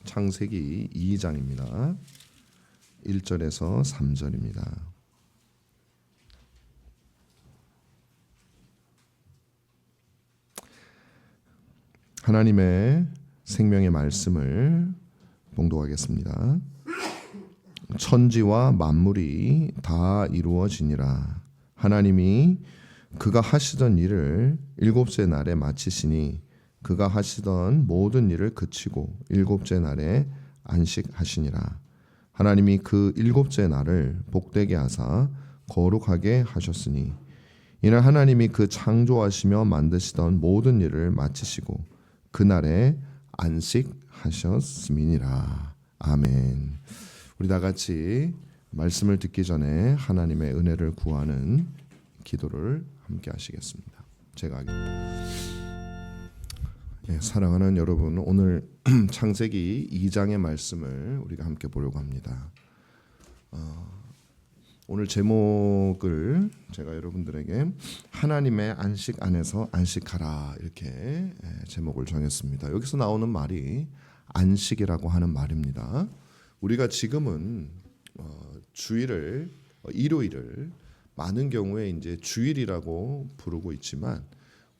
창세기 2장입니다. 1절에서 3절입니다. 하나님의 생명의 말씀을 봉독하겠습니다. 천지와 만물이 다 이루어지니라. 하나님이 그가 하시던 일을 일곱째 날에 마치시니 그가 하시던 모든 일을 그치고 일곱째 날에 안식하시니라. 하나님이 그 일곱째 날을 복되게 하사 거룩하게 하셨으니 이는 하나님이 그 창조하시며 만드시던 모든 일을 마치시고 그날에 안식하셨음이니라. 아멘. 우리 다 같이 말씀을 듣기 전에 하나님의 은혜를 구하는 기도를 함께 하시겠습니다. 제가 하겠습니다. 사랑하는 여러분, 오늘 창세기 2장의 말씀을 우리가 함께 보려고 합니다. 오늘 제목을 제가 여러분들에게 하나님의 안식 안에서 안식하라 이렇게 제목을 정했습니다. 여기서 나오는 말이 안식이라고 하는 말입니다. 우리가 지금은 주일을 일요일을 많은 경우에 이제 주일이라고 부르고 있지만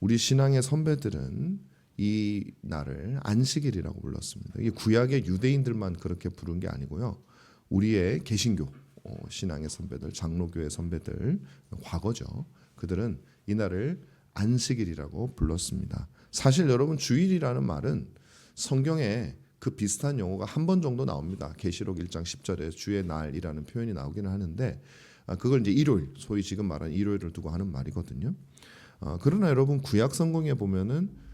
우리 신앙의 선배들은 이 날을 안식일이라고 불렀습니다. 이게 구약의 유대인들만 그렇게 부른 게 아니고요. 우리의 개신교 신앙의 선배들, 장로교의 선배들, 과거죠. 그들은 이 날을 안식일이라고 불렀습니다. 사실 여러분, 주일이라는 말은 성경에 그 비슷한 용어가 한 번 정도 나옵니다. 계시록 1장 10절에 주의 날이라는 표현이 나오기는 하는데 그걸 이제 일요일, 소위 지금 말하는 일요일을 두고 하는 말이거든요. 그러나 여러분, 구약 성경에 보면은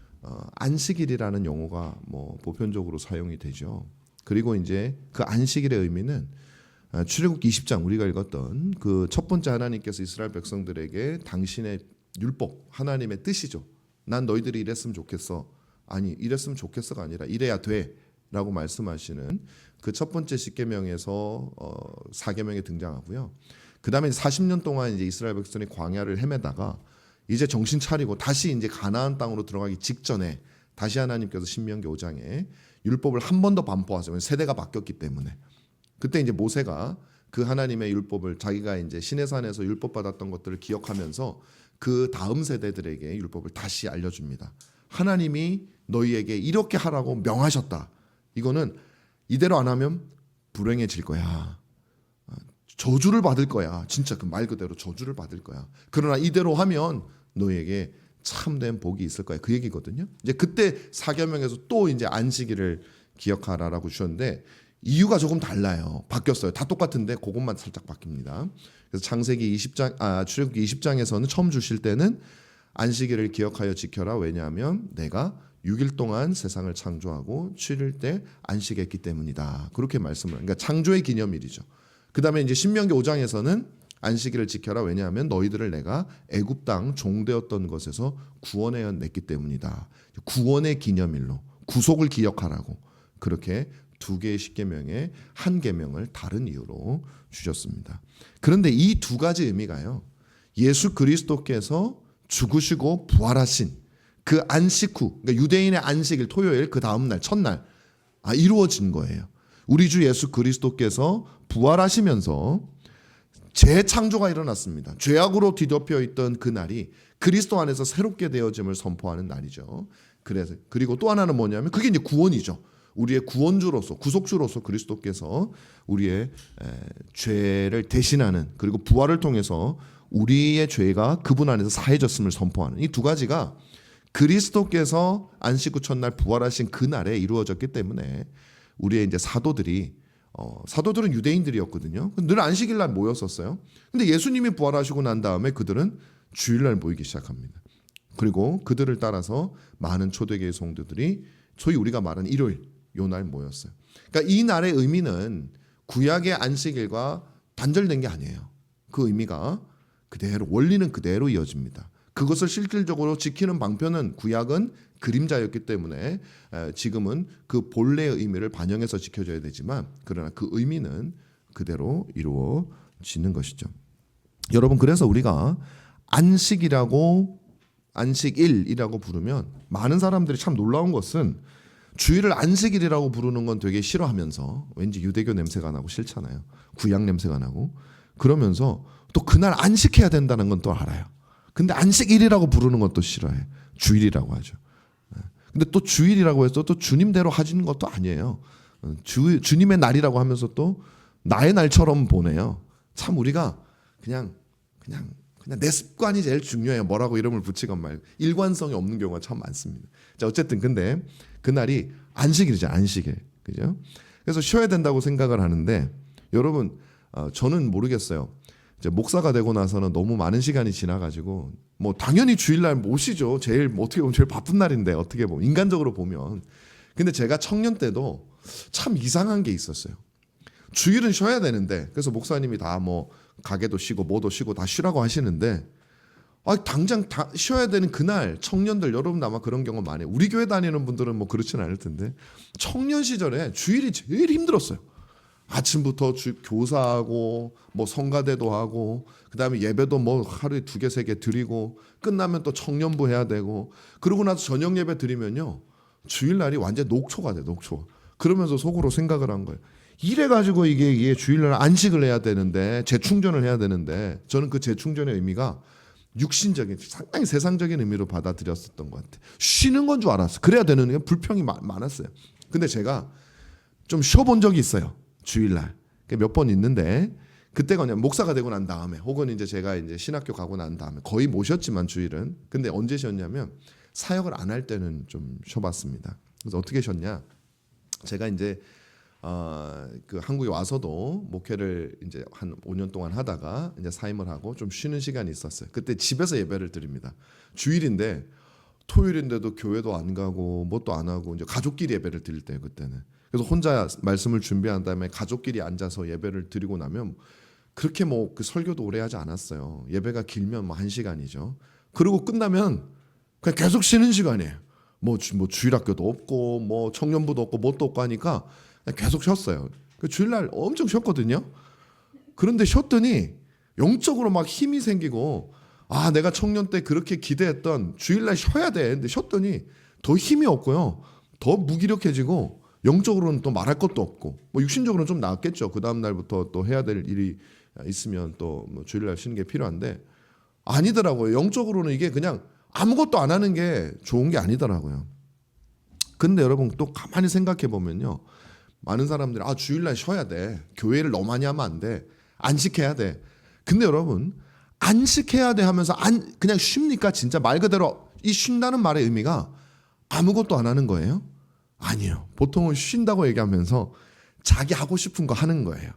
안식일이라는 용어가 보편적으로 사용이 되죠. 그리고 이제 그 안식일의 의미는 출애굽기 20장 우리가 읽었던 그 첫 번째 하나님께서 이스라엘 백성들에게 당신의 율법, 하나님의 뜻이죠. 난 너희들이 이랬으면 좋겠어. 아니, 이랬으면 좋겠어가 아니라 이래야 돼라고 말씀하시는 그 첫 번째 십계명에서 사계명에 등장하고요. 그 다음에 40년 동안 이제 이스라엘 백성이 광야를 헤매다가 이제 정신 차리고 다시 이제 가나안 땅으로 들어가기 직전에 다시 하나님께서 신명기 5장에 율법을 한 번 더 반포하세요. 세대가 바뀌었기 때문에. 그때 이제 모세가 그 하나님의 율법을 자기가 이제 시내산에서 율법 받았던 것들을 기억하면서 그 다음 세대들에게 율법을 다시 알려줍니다. 하나님이 너희에게 이렇게 하라고 명하셨다. 이거는 이대로 안 하면 불행해질 거야. 저주를 받을 거야. 진짜 그 말 그대로 저주를 받을 거야. 그러나 이대로 하면 너희에게 참된 복이 있을 거야. 그 얘기거든요. 이제 그때 사계명에서 또 이제 안식일을 기억하라라고 주셨는데 이유가 조금 달라요. 바뀌었어요. 다 똑같은데 그것만 살짝 바뀝니다. 그래서 창세기 20장, 출애굽기 20장에서는 처음 주실 때는 안식일을 기억하여 지켜라. 왜냐하면 내가 6일 동안 세상을 창조하고 7일 때 안식했기 때문이다. 그렇게 말씀을. 그러니까 창조의 기념일이죠. 그 다음에 이제 신명기 5장에서는 안식일을 지켜라. 왜냐하면 너희들을 내가 애굽 땅 종되었던 것에서 구원해 냈기 때문이다. 구원의 기념일로 구속을 기억하라고 그렇게 두 개의 십계명에 한 계명을 다른 이유로 주셨습니다. 그런데 이 두 가지 의미가요, 예수 그리스도께서 죽으시고 부활하신 그 안식 후, 그러니까 유대인의 안식일 토요일 그 다음 날 첫날 이루어진 거예요. 우리 주 예수 그리스도께서 부활하시면서 재창조가 일어났습니다. 죄악으로 뒤덮여 있던 그 날이 그리스도 안에서 새롭게 되어짐을 선포하는 날이죠. 그리고 또 하나는 뭐냐면 그게 이제 구원이죠. 우리의 구원주로서 구속주로서 그리스도께서 우리의 죄를 대신하는, 그리고 부활을 통해서 우리의 죄가 그분 안에서 사해졌음을 선포하는 이 두 가지가 그리스도께서 안식 후 첫날 부활하신 그 날에 이루어졌기 때문에 우리의 이제 사도들은 유대인들이었거든요. 늘 안식일 날 모였었어요. 근데 예수님이 부활하시고 난 다음에 그들은 주일날 모이기 시작합니다. 그리고 그들을 따라서 많은 초대교회 성도들이 소위 우리가 말하는 일요일 요 날 모였어요. 그러니까 이 날의 의미는 구약의 안식일과 단절된 게 아니에요. 그 의미가 그대로, 원리는 그대로 이어집니다. 그것을 실질적으로 지키는 방편은 구약은 그림자였기 때문에 지금은 그 본래의 의미를 반영해서 지켜져야 되지만 그러나 그 의미는 그대로 이루어지는 것이죠. 여러분, 그래서 우리가 안식이라고 안식일이라고 부르면 많은 사람들이 참 놀라운 것은 주일을 안식일이라고 부르는 건 되게 싫어하면서 왠지 유대교 냄새가 나고 싫잖아요. 구약 냄새가 나고 그러면서 또 그날 안식해야 된다는 건 또 알아요. 근데 안식일이라고 부르는 건 또 싫어해. 주일이라고 하죠. 근데 또 주일이라고 해서 또 주님대로 하시는 것도 아니에요. 주님의 날이라고 하면서 또 나의 날처럼 보내요. 참 우리가 그냥 내 습관이 제일 중요해요. 뭐라고 이름을 붙이건 말고 일관성이 없는 경우가 참 많습니다. 자, 어쨌든 근데 그날이 안식일이죠. 안식일. 그죠? 그래서 쉬어야 된다고 생각을 하는데 여러분 저는 모르겠어요. 이제 목사가 되고 나서는 너무 많은 시간이 지나가지고 뭐 당연히 주일날 못 쉬죠. 제일 어떻게 보면 제일 바쁜 날인데 어떻게 보면 인간적으로 보면. 근데 제가 청년 때도 참 이상한 게 있었어요. 주일은 쉬어야 되는데 그래서 목사님이 다 뭐 가게도 쉬고 뭐도 쉬고 다 쉬라고 하시는데 당장 다 쉬어야 되는 그날 청년들 여러분 아마 그런 경험 많이 해요. 우리 교회 다니는 분들은 뭐 그렇지는 않을 텐데 청년 시절에 주일이 제일 힘들었어요. 아침부터 교사하고 뭐 성가대도 하고 그다음에 예배도 뭐 하루에 2개 3개 드리고 끝나면 또 청년부 해야 되고 그러고 나서 저녁 예배 드리면요 주일날이 완전 녹초가 돼요. 녹초. 그러면서 속으로 생각을 한 거예요. 이래가지고 이게 주일날 안식을 해야 되는데 재충전을 해야 되는데 저는 그 재충전의 의미가 육신적인 상당히 세상적인 의미로 받아들였었던 것 같아요. 쉬는 건 줄 알았어요. 그래야 되는 게 불평이 많았어요. 근데 제가 좀 쉬어본 적이 있어요. 주일날 몇 번 있는데 그때가 그냥 목사가 되고 난 다음에 혹은 이제 제가 이제 신학교 가고 난 다음에 거의 못 쉬었지만 주일은 근데 언제 쉬었냐면 사역을 안 할 때는 좀 쉬어봤습니다. 그래서 어떻게 쉬었냐? 제가 이제 그 한국에 와서도 목회를 이제 한 5년 동안 하다가 이제 사임을 하고 좀 쉬는 시간이 있었어요. 그때 집에서 예배를 드립니다. 주일인데 토요일인데도 교회도 안 가고 뭣도 안 하고 이제 가족끼리 예배를 드릴 때요 그때는. 그래서 혼자 말씀을 준비한 다음에 가족끼리 앉아서 예배를 드리고 나면 그렇게 뭐 그 설교도 오래 하지 않았어요. 예배가 길면 뭐 1시간이죠. 그리고 끝나면 그냥 계속 쉬는 시간이에요. 뭐 주일학교도 없고 뭐 청년부도 없고 뭣도 없고 하니까 그냥 계속 쉬었어요. 그 주일날 엄청 쉬었거든요. 그런데 쉬었더니 영적으로 막 힘이 생기고 내가 청년 때 그렇게 기대했던 주일날 쉬어야 돼. 근데 쉬었더니 더 힘이 없고요. 더 무기력해지고 영적으로는 또 말할 것도 없고 뭐 육신적으로는 좀 나았겠죠. 그 다음 날부터 또 해야 될 일이 있으면 또 뭐 주일날 쉬는 게 필요한데 아니더라고요. 영적으로는 이게 그냥 아무것도 안 하는 게 좋은 게 아니더라고요. 근데 여러분 또 가만히 생각해 보면요. 많은 사람들이 주일날 쉬어야 돼. 교회를 너무 많이 하면 안 돼. 안식해야 돼. 근데 여러분 안식해야 돼 하면서 그냥 쉽니까? 진짜 말 그대로 이 쉰다는 말의 의미가 아무것도 안 하는 거예요? 아니에요. 보통은 쉰다고 얘기하면서 자기 하고 싶은 거 하는 거예요.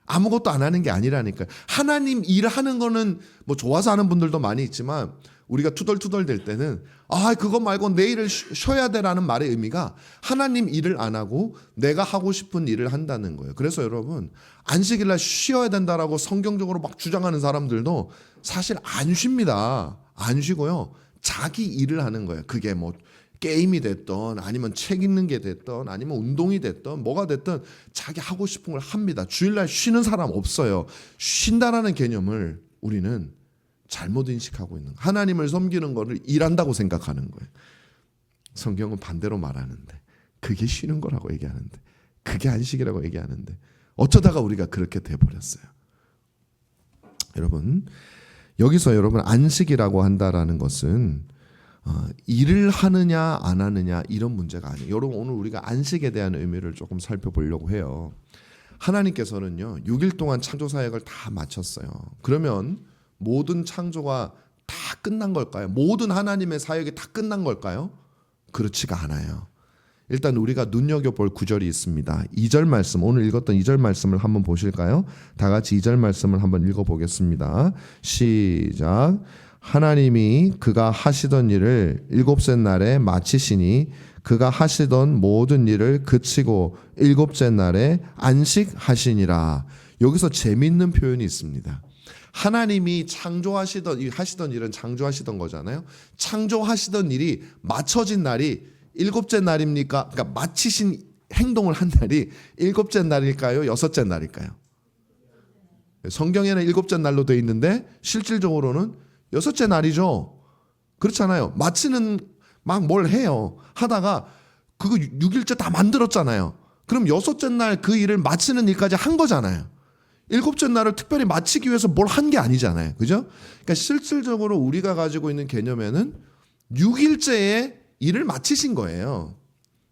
아무것도 안 하는 게 아니라니까요. 하나님 일하는 거는 뭐 좋아서 하는 분들도 많이 있지만 우리가 투덜투덜 될 때는 그거 말고 내일을 쉬어야 돼라는 말의 의미가 하나님 일을 안 하고 내가 하고 싶은 일을 한다는 거예요. 그래서 여러분 안식일날 쉬어야 된다라고 성경적으로 막 주장하는 사람들도 사실 안 쉽니다. 안 쉬고요. 자기 일을 하는 거예요. 그게 뭐 게임이 됐던 아니면 책 읽는 게 됐던 아니면 운동이 됐던 뭐가 됐든 자기 하고 싶은 걸 합니다. 주일날 쉬는 사람 없어요. 쉰다라는 개념을 우리는 잘못 인식하고 있는 거예요. 하나님을 섬기는 거를 일한다고 생각하는 거예요. 성경은 반대로 말하는데 그게 쉬는 거라고 얘기하는데 그게 안식이라고 얘기하는데 어쩌다가 우리가 그렇게 돼버렸어요. 여러분 여기서 여러분 안식이라고 한다라는 것은 일을 하느냐 안 하느냐 이런 문제가 아니에요. 여러분 오늘 우리가 안식에 대한 의미를 조금 살펴보려고 해요. 하나님께서는요 6일 동안 창조 사역을 다 마쳤어요. 그러면 모든 창조가 다 끝난 걸까요? 모든 하나님의 사역이 다 끝난 걸까요? 그렇지가 않아요. 일단 우리가 눈여겨볼 구절이 있습니다. 2절 말씀, 오늘 읽었던 2절 말씀을 한번 보실까요? 다 같이 2절 말씀을 한번 읽어보겠습니다. 시작. 하나님이 그가 하시던 일을 일곱째 날에 마치시니 그가 하시던 모든 일을 그치고 일곱째 날에 안식하시니라. 여기서 재미있는 표현이 있습니다. 하나님이 하시던 일은 창조하시던 거잖아요. 창조하시던 일이 마쳐진 날이 일곱째 날입니까? 그러니까 마치신 행동을 한 날이 일곱째 날일까요? 여섯째 날일까요? 성경에는 일곱째 날로 되어 있는데 실질적으로는 여섯째 날이죠. 그렇잖아요. 마치는 막 뭘 해요. 하다가 그거 6일째 다 만들었잖아요. 그럼 6째 날 그 일을 마치는 일까지 한 거잖아요. 7째 날을 특별히 마치기 위해서 뭘 한 게 아니잖아요. 그죠? 그러니까 실질적으로 우리가 가지고 있는 개념에는 6일째에 일을 마치신 거예요.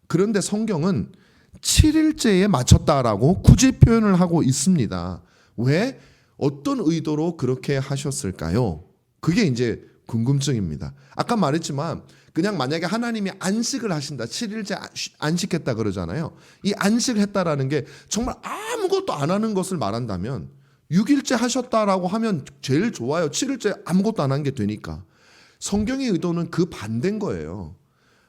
그런데 성경은 7일째에 마쳤다라고 굳이 표현을 하고 있습니다. 왜? 어떤 의도로 그렇게 하셨을까요? 그게 이제 궁금증입니다. 아까 말했지만 그냥 만약에 하나님이 안식을 하신다. 7일째 안식했다 그러잖아요. 이 안식을 했다라는 게 정말 아무것도 안 하는 것을 말한다면 6일째 하셨다라고 하면 제일 좋아요. 7일째 아무것도 안 한 게 되니까. 성경의 의도는 그 반대인 거예요.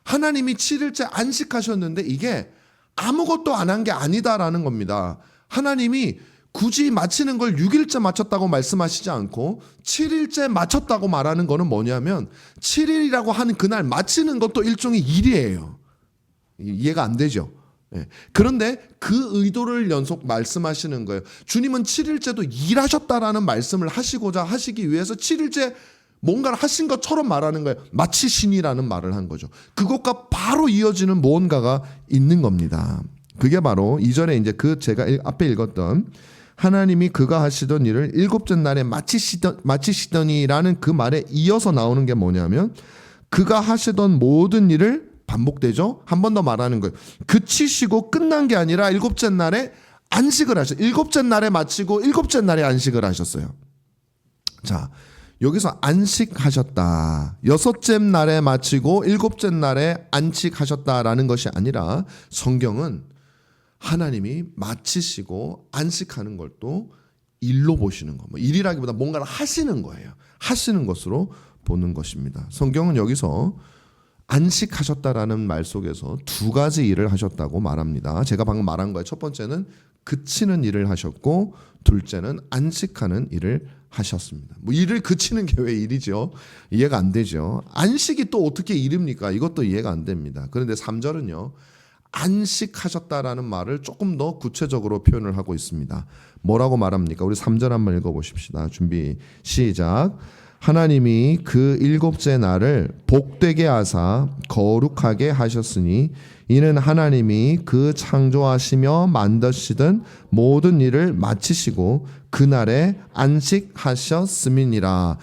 하나님이 7일째 안식하셨는데 이게 아무것도 안 한 게 아니다라는 겁니다. 하나님이 굳이 마치는 걸 6일째 마쳤다고 말씀하시지 않고 7일째 마쳤다고 말하는 거는 뭐냐면 7일이라고 하는 그날 마치는 것도 일종의 일이에요. 이해가 안 되죠? 그런데 그 의도를 연속 말씀하시는 거예요. 주님은 7일째도 일하셨다라는 말씀을 하시고자 하시기 위해서 7일째 뭔가를 하신 것처럼 말하는 거예요. 마치시니라는 말을 한 거죠. 그것과 바로 이어지는 무언가가 있는 겁니다. 그게 바로 2절에 이제 그 제가 앞에 읽었던 하나님이 그가 하시던 일을 7째 날에 마치시더니라는 그 말에 이어서 나오는 게 뭐냐면 그가 하시던 모든 일을 반복되죠. 한 번 더 말하는 거예요. 그치시고 끝난 게 아니라 7째 날에 안식을 하셨어요. 7째 날에 마치고 7째 날에 안식을 하셨어요. 자, 여기서 안식하셨다. 6째 날에 마치고 7째 날에 안식하셨다라는 것이 아니라 성경은 하나님이 마치시고 안식하는 걸 또 일로 보시는 거. 일이라기보다 뭔가를 하시는 거예요. 하시는 것으로 보는 것입니다. 성경은 여기서 안식하셨다라는 말 속에서 두 가지 일을 하셨다고 말합니다. 제가 방금 말한 거예요. 첫 번째는 그치는 일을 하셨고 둘째는 안식하는 일을 하셨습니다. 일을 그치는 게 왜 일이죠? 이해가 안 되죠. 안식이 또 어떻게 일입니까? 이것도 이해가 안 됩니다. 그런데 3절은요. 안식하셨다라는 말을 조금 더 구체적으로 표현을 하고 있습니다. 뭐라고 말합니까? 우리 3절 한번 읽어보십시다. 준비 시작. 하나님이 그 7째 날을 복되게 하사 거룩하게 하셨으니 이는 하나님이 그 창조하시며 만드시던 모든 일을 마치시고 그날에 안식하셨음이니라.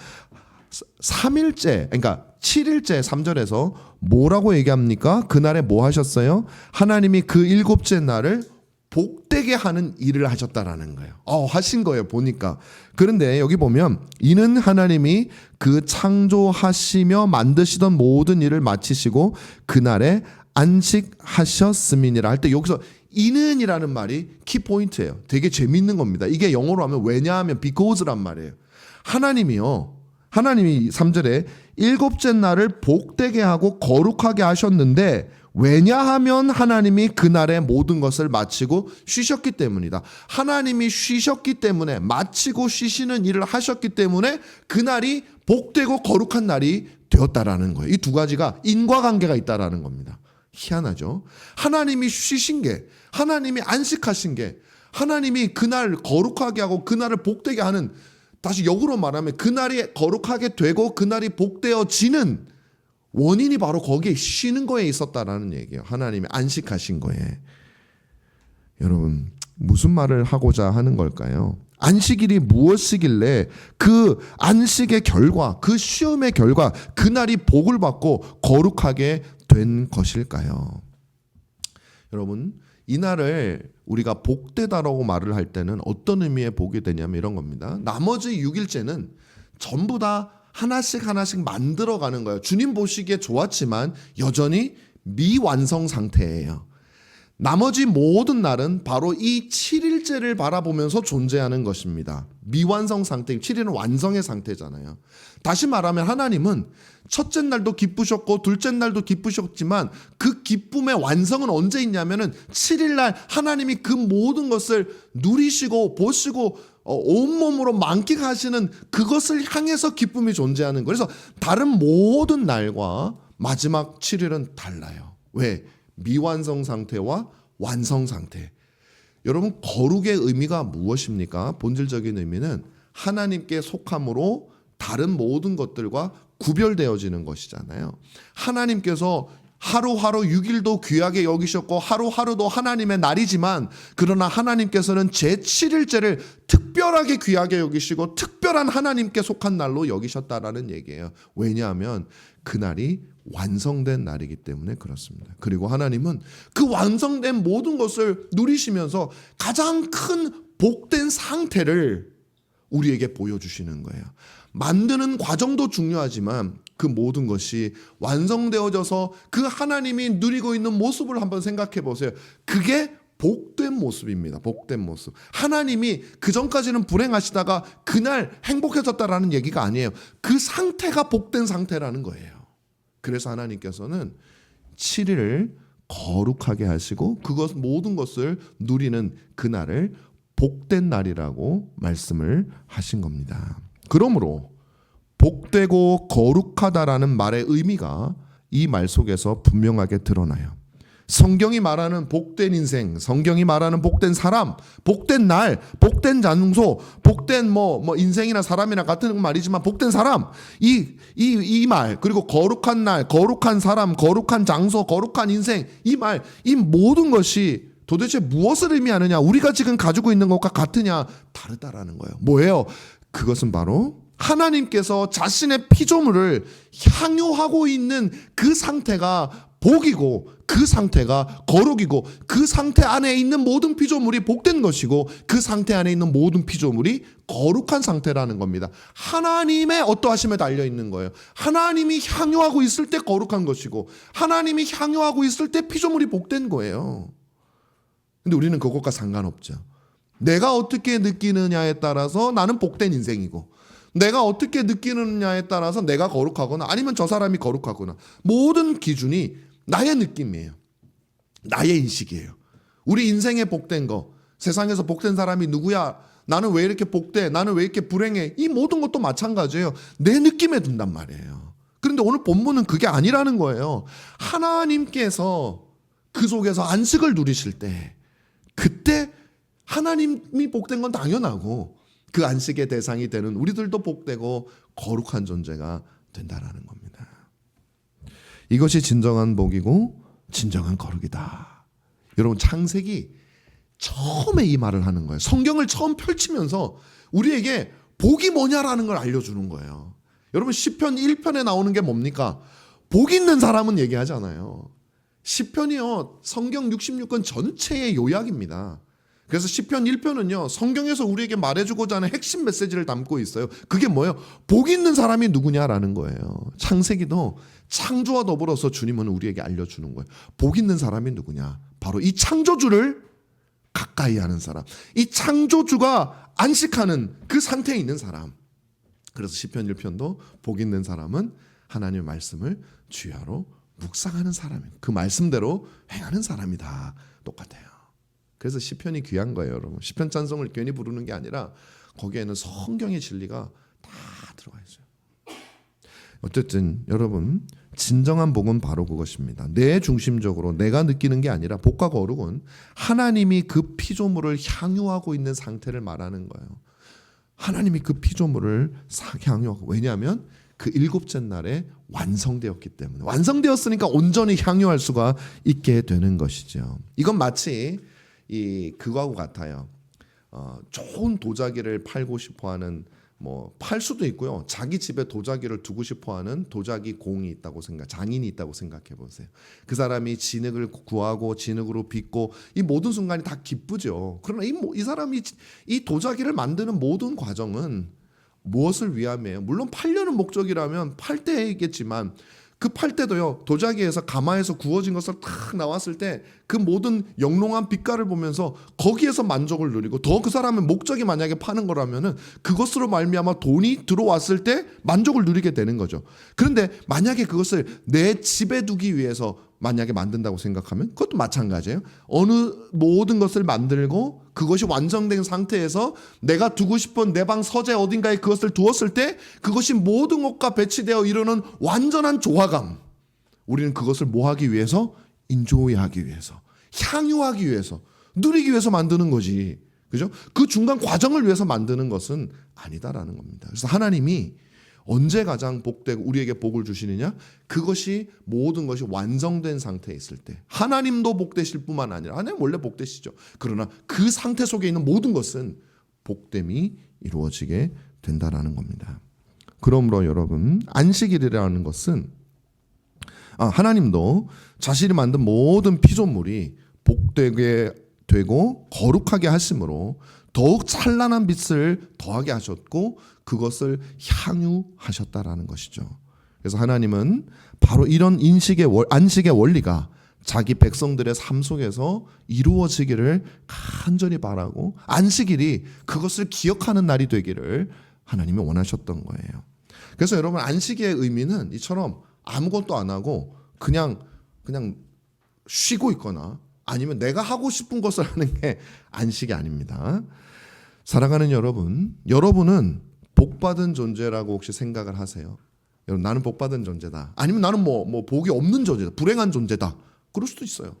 3일째 그러니까 7일째 3절에서 뭐라고 얘기합니까? 그날에 뭐 하셨어요? 하나님이 그 7째 날을 복되게 하는 일을 하셨다라는 거예요. 하신 거예요, 보니까. 그런데 여기 보면 이는 하나님이 그 창조하시며 만드시던 모든 일을 마치시고 그날에 안식하셨음이니라 할 때 여기서 이는이라는 말이 키포인트예요. 되게 재밌는 겁니다. 이게 영어로 하면 왜냐하면 because란 말이에요. 하나님이 3절에 7째 날을 복되게 하고 거룩하게 하셨는데 왜냐하면 하나님이 그날의 모든 것을 마치고 쉬셨기 때문이다. 하나님이 쉬셨기 때문에 마치고 쉬시는 일을 하셨기 때문에 그날이 복되고 거룩한 날이 되었다라는 거예요. 이 두 가지가 인과관계가 있다라는 겁니다. 희한하죠. 하나님이 쉬신 게 하나님이 안식하신 게 하나님이 그날 거룩하게 하고 그날을 복되게 하는 다시 역으로 말하면 그날이 거룩하게 되고 그날이 복되어지는 원인이 바로 거기에 쉬는 거에 있었다라는 얘기예요. 하나님이 안식하신 거에. 여러분 무슨 말을 하고자 하는 걸까요? 안식일이 무엇이길래 그 안식의 결과 그 쉬움의 결과 그날이 복을 받고 거룩하게 된 것일까요? 여러분 이 날을 우리가 복되다라고 말을 할 때는 어떤 의미의 복이 되냐면 이런 겁니다. 나머지 6일째는 전부 다 하나씩 만들어가는 거예요. 주님 보시기에 좋았지만 여전히 미완성 상태예요. 나머지 모든 날은 바로 이 7일째를 바라보면서 존재하는 것입니다. 미완성 상태, 7일은 완성의 상태잖아요. 다시 말하면 하나님은 첫째 날도 기쁘셨고 둘째 날도 기쁘셨지만 그 기쁨의 완성은 언제 있냐면은 7일날 하나님이 그 모든 것을 누리시고 보시고 온몸으로 만끽하시는 그것을 향해서 기쁨이 존재하는 거예요. 그래서 다른 모든 날과 마지막 7일은 달라요. 왜? 미완성 상태와 완성 상태. 여러분 거룩의 의미가 무엇입니까? 본질적인 의미는 하나님께 속함으로 다른 모든 것들과 구별되어지는 것이잖아요. 하나님께서 하루하루 6일도 귀하게 여기셨고 하루하루도 하나님의 날이지만 그러나 하나님께서는 제7일째를 특별하게 귀하게 여기시고 특별한 하나님께 속한 날로 여기셨다라는 얘기예요. 왜냐하면 그날이 완성된 날이기 때문에 그렇습니다. 그리고 하나님은 그 완성된 모든 것을 누리시면서 가장 큰 복된 상태를 우리에게 보여주시는 거예요. 만드는 과정도 중요하지만 그 모든 것이 완성되어져서 그 하나님이 누리고 있는 모습을 한번 생각해 보세요. 그게 복된 모습입니다. 복된 모습. 하나님이 그전까지는 불행하시다가 그날 행복해졌다라는 얘기가 아니에요. 그 상태가 복된 상태라는 거예요. 그래서 하나님께서는 7일을 거룩하게 하시고 그것 모든 것을 누리는 그날을 복된 날이라고 말씀을 하신 겁니다. 그러므로 복되고 거룩하다라는 말의 의미가 이 말 속에서 분명하게 드러나요. 성경이 말하는 복된 인생, 성경이 말하는 복된 사람, 복된 날, 복된 장소, 복된 인생이나 사람이나 같은 말이지만 복된 사람, 이 말, 그리고 거룩한 날, 거룩한 사람, 거룩한 장소, 거룩한 인생, 이 말, 이 모든 것이 도대체 무엇을 의미하느냐? 우리가 지금 가지고 있는 것과 같으냐? 다르다라는 거예요. 뭐예요? 그것은 바로 하나님께서 자신의 피조물을 향유하고 있는 그 상태가 복이고 그 상태가 거룩이고 그 상태 안에 있는 모든 피조물이 복된 것이고 그 상태 안에 있는 모든 피조물이 거룩한 상태라는 겁니다. 하나님의 어떠하심에 달려있는 거예요. 하나님이 향유하고 있을 때 거룩한 것이고 하나님이 향유하고 있을 때 피조물이 복된 거예요. 근데 우리는 그것과 상관없죠. 내가 어떻게 느끼느냐에 따라서 나는 복된 인생이고 내가 어떻게 느끼느냐에 따라서 내가 거룩하거나 아니면 저 사람이 거룩하거나 모든 기준이 나의 느낌이에요. 나의 인식이에요. 우리 인생에 복된 거, 세상에서 복된 사람이 누구야? 나는 왜 이렇게 복돼? 나는 왜 이렇게 불행해? 이 모든 것도 마찬가지예요. 내 느낌에 든단 말이에요. 그런데 오늘 본문은 그게 아니라는 거예요. 하나님께서 그 속에서 안식을 누리실 때 그때 하나님이 복된 건 당연하고 그 안식의 대상이 되는 우리들도 복되고 거룩한 존재가 된다라는 겁니다. 이것이 진정한 복이고 진정한 거룩이다. 여러분 창세기 처음에 이 말을 하는 거예요. 성경을 처음 펼치면서 우리에게 복이 뭐냐라는 걸 알려주는 거예요. 여러분 시편 1편에 나오는 게 뭡니까? 복 있는 사람은 얘기하잖아요. 시편이요 성경 66권 전체의 요약입니다. 그래서 시편 1편은요 성경에서 우리에게 말해주고자 하는 핵심 메시지를 담고 있어요. 그게 뭐예요? 복 있는 사람이 누구냐라는 거예요. 창세기도 창조와 더불어서 주님은 우리에게 알려주는 거예요. 복 있는 사람이 누구냐? 바로 이 창조주를 가까이 하는 사람, 이 창조주가 안식하는 그 상태에 있는 사람. 그래서 시편 1편도 복 있는 사람은 하나님의 말씀을 주야로 묵상하는 사람이에요. 그 말씀대로 행하는 사람이다. 똑같아요. 그래서 시편이 귀한 거예요, 여러분. 시편 찬송을 괜히 부르는 게 아니라 거기에는 성경의 진리가 다 들어가 있어요. 어쨌든 여러분 진정한 복은 바로 그것입니다. 내 중심적으로 내가 느끼는 게 아니라 복과 거룩은 하나님이 그 피조물을 향유하고 있는 상태를 말하는 거예요. 하나님이 그 피조물을 향유하고, 왜냐하면 그 일곱째 날에 완성되었기 때문에, 완성되었으니까 온전히 향유할 수가 있게 되는 것이죠. 이건 마치 그거하고 같아요. 좋은 도자기를 팔고 싶어하는, 팔 수도 있고요. 자기 집에 도자기를 두고 싶어하는 도자기 공이 있다고 장인이 있다고 생각해 보세요. 그 사람이 진흙을 구하고 진흙으로 빚고 이 모든 순간이 다 기쁘죠. 그러나 이 사람이 이 도자기를 만드는 모든 과정은 무엇을 위함이에요? 물론 팔려는 목적이라면 팔 때이겠지만 그 팔 때도요 도자기에서 가마에서 구워진 것을 탁 나왔을 때 그 모든 영롱한 빛깔을 보면서 거기에서 만족을 누리고, 더 그 사람의 목적이 만약에 파는 거라면은 그것으로 말미암아 돈이 들어왔을 때 만족을 누리게 되는 거죠. 그런데 만약에 그것을 내 집에 두기 위해서 만약에 만든다고 생각하면 그것도 마찬가지예요. 어느 모든 것을 만들고 그것이 완성된 상태에서 내가 두고 싶은 내 방 서재 어딘가에 그것을 두었을 때 그것이 모든 것과 배치되어 이루는 완전한 조화감, 우리는 그것을 뭐 하기 위해서? 인조이하기 위해서, 향유하기 위해서, 누리기 위해서 만드는 거지. 그죠? 그 중간 과정을 위해서 만드는 것은 아니다라는 겁니다. 그래서 하나님이 언제 가장 복되고 우리에게 복을 주시느냐? 그것이 모든 것이 완성된 상태에 있을 때. 하나님도 복되실 뿐만 아니라 하나님 원래 복되시죠. 그러나 그 상태 속에 있는 모든 것은 복됨이 이루어지게 된다라는 겁니다. 그러므로 여러분, 안식일이라는 것은 하나님도 자신이 만든 모든 피조물이 복되게 되고 거룩하게 하심으로 더욱 찬란한 빛을 더하게 하셨고 그것을 향유하셨다라는 것이죠. 그래서 하나님은 바로 이런 안식의 원리가 자기 백성들의 삶 속에서 이루어지기를 간절히 바라고 안식일이 그것을 기억하는 날이 되기를 하나님이 원하셨던 거예요. 그래서 여러분, 안식의 의미는 이처럼 아무것도 안 하고 그냥 쉬고 있거나 아니면 내가 하고 싶은 것을 하는 게 안식이 아닙니다. 사랑하는 여러분은 복받은 존재라고 혹시 생각을 하세요? 여러분, 나는 복받은 존재다. 아니면 나는 뭐 복이 없는 존재다. 불행한 존재다. 그럴 수도 있어요.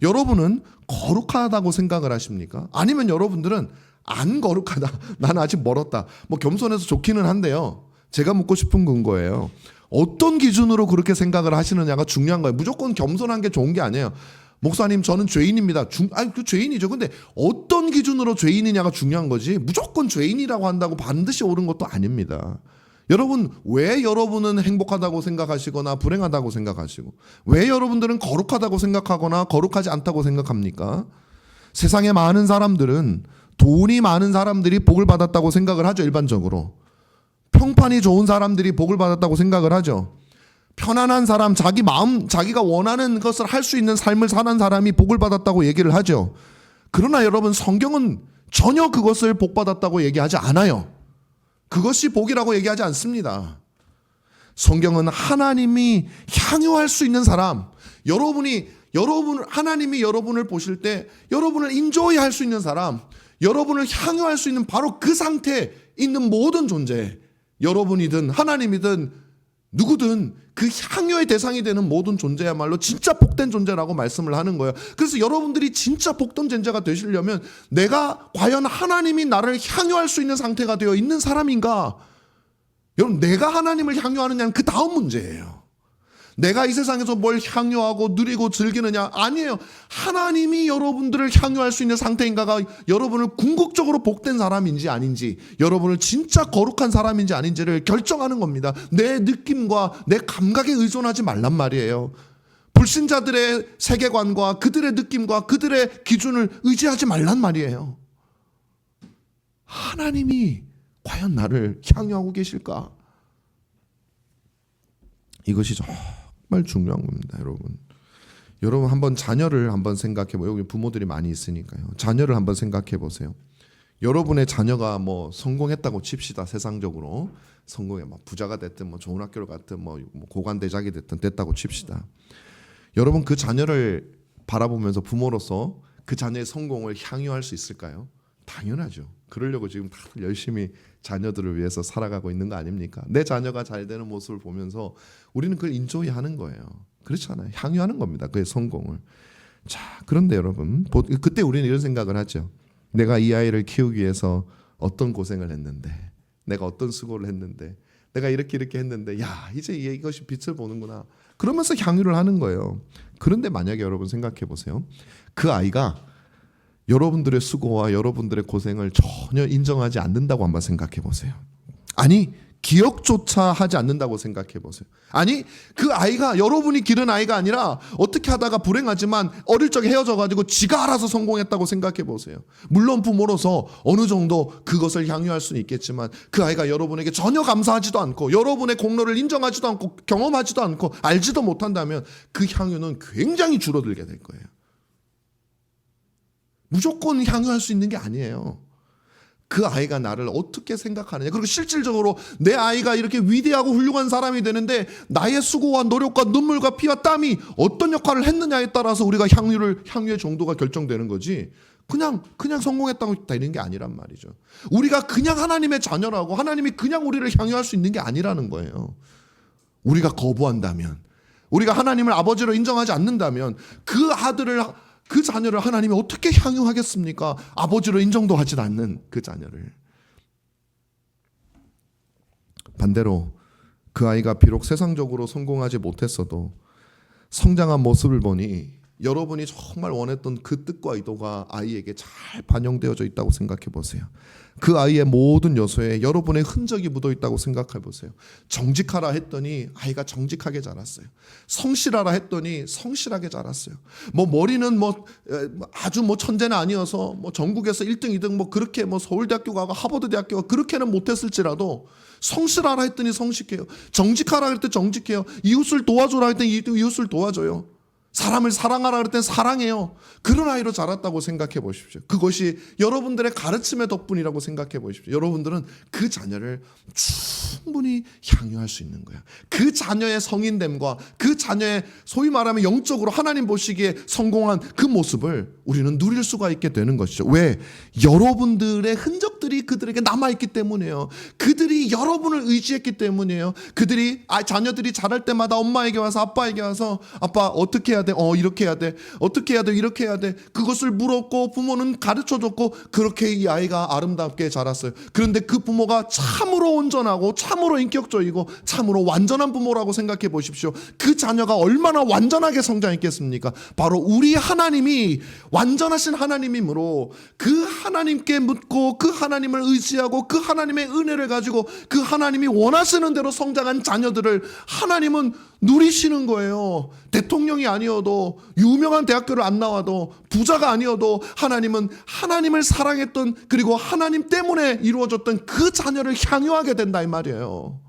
여러분은 거룩하다고 생각을 하십니까? 아니면 여러분들은 안 거룩하다. 나는 아직 멀었다. 겸손해서 좋기는 한데요. 제가 묻고 싶은 건 거예요. 어떤 기준으로 그렇게 생각을 하시느냐가 중요한 거예요. 무조건 겸손한 게 좋은 게 아니에요. 목사님, 저는 죄인입니다. 그 죄인이죠. 근데 어떤 기준으로 죄인이냐가 중요한 거지. 무조건 죄인이라고 한다고 반드시 옳은 것도 아닙니다. 여러분, 왜 여러분은 행복하다고 생각하시거나 불행하다고 생각하시고, 왜 여러분들은 거룩하다고 생각하거나 거룩하지 않다고 생각합니까? 세상에 많은 사람들은 돈이 많은 사람들이 복을 받았다고 생각을 하죠. 일반적으로 평판이 좋은 사람들이 복을 받았다고 생각을 하죠. 편안한 사람, 자기가 원하는 것을 할 수 있는 삶을 사는 사람이 복을 받았다고 얘기를 하죠. 그러나 여러분, 성경은 전혀 그것을 복 받았다고 얘기하지 않아요. 그것이 복이라고 얘기하지 않습니다. 성경은 하나님이 향유할 수 있는 사람, 하나님이 여러분을 보실 때 여러분을 인조이 할 수 있는 사람, 여러분을 향유할 수 있는 바로 그 상태에 있는 모든 존재, 여러분이든 하나님이든 누구든 그 향유의 대상이 되는 모든 존재야말로 진짜 복된 존재라고 말씀을 하는 거예요. 그래서 여러분들이 진짜 복된 존재가 되시려면 내가 과연 하나님이 나를 향유할 수 있는 상태가 되어 있는 사람인가? 여러분, 내가 하나님을 향유하느냐는 그 다음 문제예요. 내가 이 세상에서 뭘 향유하고 누리고 즐기느냐? 아니에요. 하나님이 여러분들을 향유할 수 있는 상태인가가 여러분을 궁극적으로 복된 사람인지 아닌지, 여러분을 진짜 거룩한 사람인지 아닌지를 결정하는 겁니다. 내 느낌과 내 감각에 의존하지 말란 말이에요. 불신자들의 세계관과 그들의 느낌과 그들의 기준을 의지하지 말란 말이에요. 하나님이 과연 나를 향유하고 계실까? 이것이 정말 중요한 겁니다, 여러분. 여러분, 한번 자녀를 한번 생각해 보세요. 여기 부모들이 많이 있으니까요. 자녀를 한번 생각해 보세요. 여러분의 자녀가 성공했다고 칩시다. 세상적으로 성공해, 부자가 됐든 좋은 학교를 갔든 고관대작이 됐다고 칩시다. 여러분, 그 자녀를 바라보면서 부모로서 그 자녀의 성공을 향유할 수 있을까요? 당연하죠. 그러려고 지금 다들 열심히 자녀들을 위해서 살아가고 있는 거 아닙니까? 내 자녀가 잘 되는 모습을 보면서 우리는 그걸 인조이 하는 거예요. 그렇잖아요. 향유하는 겁니다. 그의 성공을. 자, 그런데 여러분, 그때 우리는 이런 생각을 하죠. 내가 이 아이를 키우기 위해서 어떤 고생을 했는데, 내가 어떤 수고를 했는데, 내가 이렇게 했는데, 야, 이제 이것이 빛을 보는구나. 그러면서 향유를 하는 거예요. 그런데 만약에 여러분 생각해 보세요. 그 아이가 여러분들의 수고와 여러분들의 고생을 전혀 인정하지 않는다고 한번 생각해 보세요. 아니, 기억조차 하지 않는다고 생각해 보세요. 아니, 그 아이가 여러분이 기른 아이가 아니라 어떻게 하다가 불행하지만 어릴 적에 헤어져가지고 지가 알아서 성공했다고 생각해 보세요. 물론 부모로서 어느 정도 그것을 향유할 수는 있겠지만 그 아이가 여러분에게 전혀 감사하지도 않고 여러분의 공로를 인정하지도 않고 경험하지도 않고 알지도 못한다면 그 향유는 굉장히 줄어들게 될 거예요. 무조건 향유할 수 있는 게 아니에요. 그 아이가 나를 어떻게 생각하느냐. 그리고 실질적으로 내 아이가 이렇게 위대하고 훌륭한 사람이 되는데 나의 수고와 노력과 눈물과 피와 땀이 어떤 역할을 했느냐에 따라서 우리가 향유의 정도가 결정되는 거지. 그냥 성공했다고 되는 게 아니란 말이죠. 우리가 그냥 하나님의 자녀라고 하나님이 그냥 우리를 향유할 수 있는 게 아니라는 거예요. 우리가 거부한다면, 우리가 하나님을 아버지로 인정하지 않는다면 그 자녀를 하나님이 어떻게 향유하겠습니까? 아버지로 인정도 하지 않는 그 자녀를. 반대로 그 아이가 비록 세상적으로 성공하지 못했어도 성장한 모습을 보니 여러분이 정말 원했던 그 뜻과 의도가 아이에게 잘 반영되어져 있다고 생각해 보세요. 그 아이의 모든 요소에 여러분의 흔적이 묻어 있다고 생각해 보세요. 정직하라 했더니 아이가 정직하게 자랐어요. 성실하라 했더니 성실하게 자랐어요. 머리는 아주 천재는 아니어서 전국에서 1등, 2등 그렇게 서울대학교 가고 하버드 대학교 가고 그렇게는 못했을지라도 성실하라 했더니 성실해요. 정직하라 할 때 정직해요. 이웃을 도와줘라 할 때 이웃을 도와줘요. 사람을 사랑하라 그럴 땐 사랑해요. 그런 아이로 자랐다고 생각해 보십시오. 그것이 여러분들의 가르침의 덕분이라고 생각해 보십시오. 여러분들은 그 자녀를 충분히 향유할 수 있는 거야. 그 자녀의 성인됨과 그 자녀의 소위 말하면 영적으로 하나님 보시기에 성공한 그 모습을 우리는 누릴 수가 있게 되는 것이죠. 왜? 여러분들의 흔적들이 그들에게 남아있기 때문이에요. 그들이 여러분을 의지했기 때문이에요. 자녀들이 자랄 때마다 엄마에게 와서 아빠에게 와서 아빠 어떻게 해야 돼? 이렇게 해야 돼. 어떻게 해야 돼? 이렇게 해야 돼. 그것을 물었고 부모는 가르쳐줬고 그렇게 이 아이가 아름답게 자랐어요. 그런데 그 부모가 참으로 온전하고 참으로 인격적이고 참으로 완전한 부모라고 생각해 보십시오. 그 자녀가 얼마나 완전하게 성장했겠습니까? 바로 우리 하나님이 완전하신 하나님이므로 그 하나님께 묻고 그 하나님을 의지하고 그 하나님의 은혜를 가지고 그 하나님이 원하시는 대로 성장한 자녀들을 하나님은 누리시는 거예요. 대통령이 아니어도 유명한 대학교를 안 나와도 부자가 아니어도 하나님은 하나님을 사랑했던 그리고 하나님 때문에 이루어졌던 그 자녀를 향유하게 된다 이 말이에요.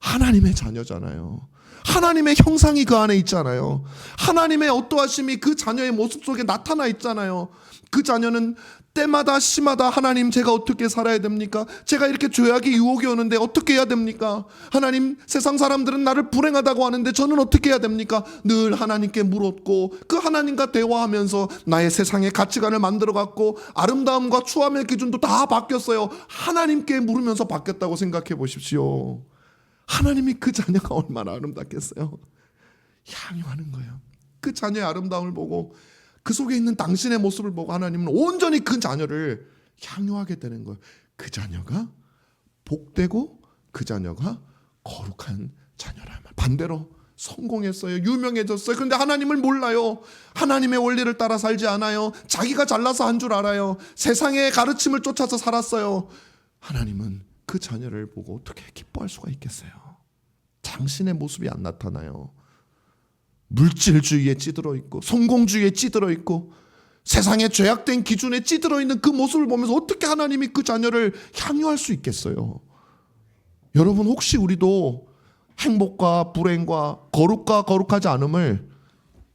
하나님의 자녀잖아요. 하나님의 형상이 그 안에 있잖아요. 하나님의 어떠하심이 그 자녀의 모습 속에 나타나 있잖아요. 그 자녀는 때마다 시마다 하나님 제가 어떻게 살아야 됩니까? 제가 이렇게 죄악의 유혹이 오는데 어떻게 해야 됩니까? 하나님 세상 사람들은 나를 불행하다고 하는데 저는 어떻게 해야 됩니까? 늘 하나님께 물었고 그 하나님과 대화하면서 나의 세상의 가치관을 만들어갔고 아름다움과 추함의 기준도 다 바뀌었어요. 하나님께 물으면서 바뀌었다고 생각해 보십시오. 하나님이 그 자녀가 얼마나 아름답겠어요. 향유하는 거예요. 그 자녀의 아름다움을 보고 그 속에 있는 당신의 모습을 보고 하나님은 온전히 그 자녀를 향유하게 되는 거예요. 그 자녀가 복되고 그 자녀가 거룩한 자녀라. 반대로 성공했어요. 유명해졌어요. 그런데 하나님을 몰라요. 하나님의 원리를 따라 살지 않아요. 자기가 잘나서 한 줄 알아요. 세상의 가르침을 쫓아서 살았어요. 하나님은 그 자녀를 보고 어떻게 기뻐할 수가 있겠어요? 당신의 모습이 안 나타나요. 물질주의에 찌들어 있고 성공주의에 찌들어 있고 세상의 죄악된 기준에 찌들어 있는 그 모습을 보면서 어떻게 하나님이 그 자녀를 향유할 수 있겠어요? 여러분 혹시 우리도 행복과 불행과 거룩과 거룩하지 않음을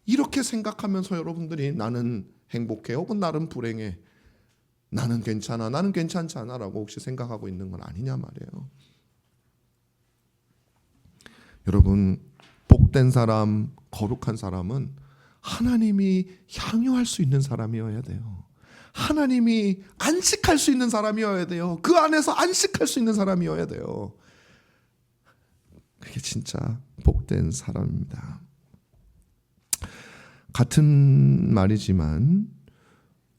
이렇게 생각하면서 여러분들이 나는 행복해 혹은 나는 불행해 나는 괜찮아 나는 괜찮지 않아 라고 혹시 생각하고 있는 건 아니냐 말이에요. 여러분 복된 사람 거룩한 사람은 하나님이 향유할 수 있는 사람이어야 돼요. 하나님이 안식할 수 있는 사람이어야 돼요. 그 안에서 안식할 수 있는 사람이어야 돼요. 그게 진짜 복된 사람입니다. 같은 말이지만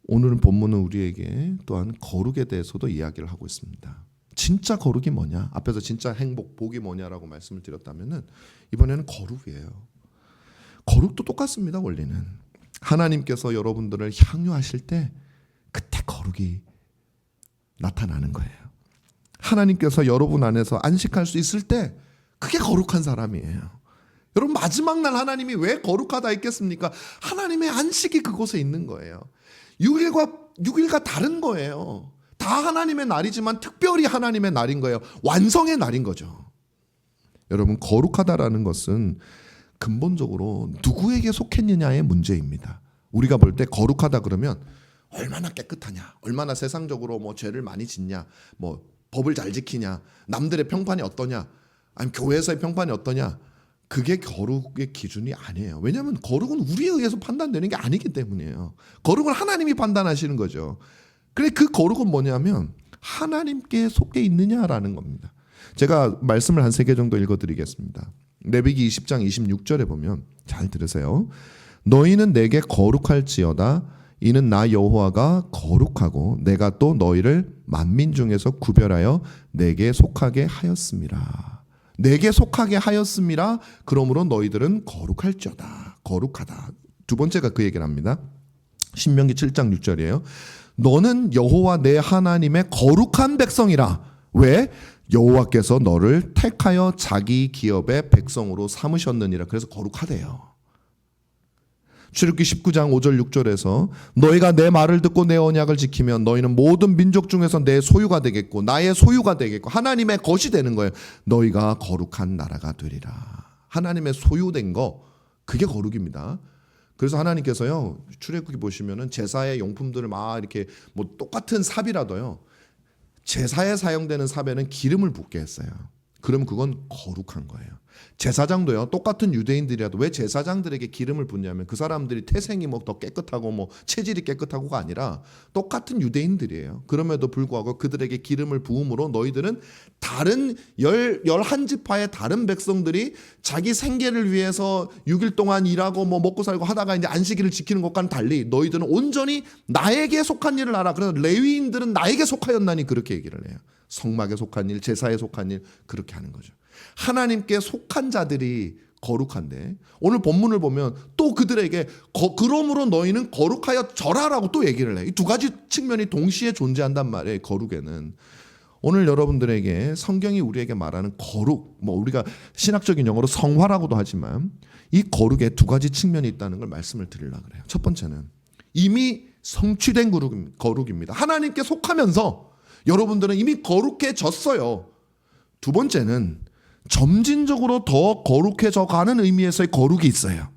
오늘은 본문은 우리에게 또한 거룩에 대해서도 이야기를 하고 있습니다. 진짜 거룩이 뭐냐? 앞에서 진짜 행복, 복이 뭐냐라고 말씀을 드렸다면은 이번에는 거룩이에요. 거룩도 똑같습니다. 원리는 하나님께서 여러분들을 향유하실 때 그때 거룩이 나타나는 거예요. 하나님께서 여러분 안에서 안식할 수 있을 때 그게 거룩한 사람이에요. 여러분 마지막 날 하나님이 왜 거룩하다 했겠습니까? 하나님의 안식이 그곳에 있는 거예요. 6일과 다른 거예요. 다 하나님의 날이지만 특별히 하나님의 날인 거예요. 완성의 날인 거죠. 여러분 거룩하다라는 것은 근본적으로 누구에게 속했느냐의 문제입니다. 우리가 볼 때 거룩하다 그러면 얼마나 깨끗하냐, 얼마나 세상적으로 죄를 많이 짓냐, 법을 잘 지키냐, 남들의 평판이 어떠냐, 아니면 교회에서의 평판이 어떠냐, 그게 거룩의 기준이 아니에요. 왜냐하면 거룩은 우리에 의해서 판단되는 게 아니기 때문이에요. 거룩은 하나님이 판단하시는 거죠. 그래 그 거룩은 뭐냐면 하나님께 속해 있느냐라는 겁니다. 제가 말씀을 한 3개 정도 읽어드리겠습니다. 레위기 20장 26절에 보면 잘 들으세요. 너희는 내게 거룩할지어다 이는 나 여호와가 거룩하고 내가 또 너희를 만민 중에서 구별하여 내게 속하게 하였음이라. 내게 속하게 하였음이라. 그러므로 너희들은 거룩할지어다. 거룩하다. 두 번째가 그 얘기를 합니다. 신명기 7장 6절이에요. 너는 여호와 내 하나님의 거룩한 백성이라. 왜? 여호와께서 너를 택하여 자기 기업의 백성으로 삼으셨느니라. 그래서 거룩하대요. 출애굽기 19장 5절 6절에서 너희가 내 말을 듣고 내 언약을 지키면 너희는 모든 민족 중에서 내 소유가 되겠고 나의 소유가 되겠고 하나님의 것이 되는 거예요. 너희가 거룩한 나라가 되리라. 하나님의 소유된 거, 그게 거룩입니다. 그래서 하나님께서요, 출애굽기 보시면은 제사의 용품들을 막 이렇게 뭐 똑같은 삽이라도요, 제사에 사용되는 삽에는 기름을 붓게 했어요. 그러면 그건 거룩한 거예요. 제사장도요, 똑같은 유대인들이라도 왜 제사장들에게 기름을 붓냐면 그 사람들이 태생이 뭐 더 깨끗하고 뭐 체질이 깨끗하고가 아니라 똑같은 유대인들이에요. 그럼에도 불구하고 그들에게 기름을 부음으로 너희들은 다른 11지파의 다른 백성들이 자기 생계를 위해서 6일 동안 일하고 뭐 먹고 살고 하다가 이제 안식일을 지키는 것과는 달리 너희들은 온전히 나에게 속한 일을 하라. 그래서 레위인들은 나에게 속하였나니 그렇게 얘기를 해요. 성막에 속한 일, 제사에 속한 일, 그렇게 하는 거죠. 하나님께 속한 자들이 거룩한데 오늘 본문을 보면 또 그들에게 그러므로 너희는 거룩하여 져라라고 또 얘기를 해요. 이 두 가지 측면이 동시에 존재한단 말이에요. 거룩에는. 오늘 여러분들에게 성경이 우리에게 말하는 거룩, 뭐 우리가 신학적인 용어로 성화라고도 하지만 이 거룩에 두 가지 측면이 있다는 걸 말씀을 드리려고 그래요. 첫 번째는 이미 성취된 거룩입니다. 하나님께 속하면서 여러분들은 이미 거룩해졌어요. 두 번째는 점진적으로 더 거룩해져 가는 의미에서의 거룩이 있어요.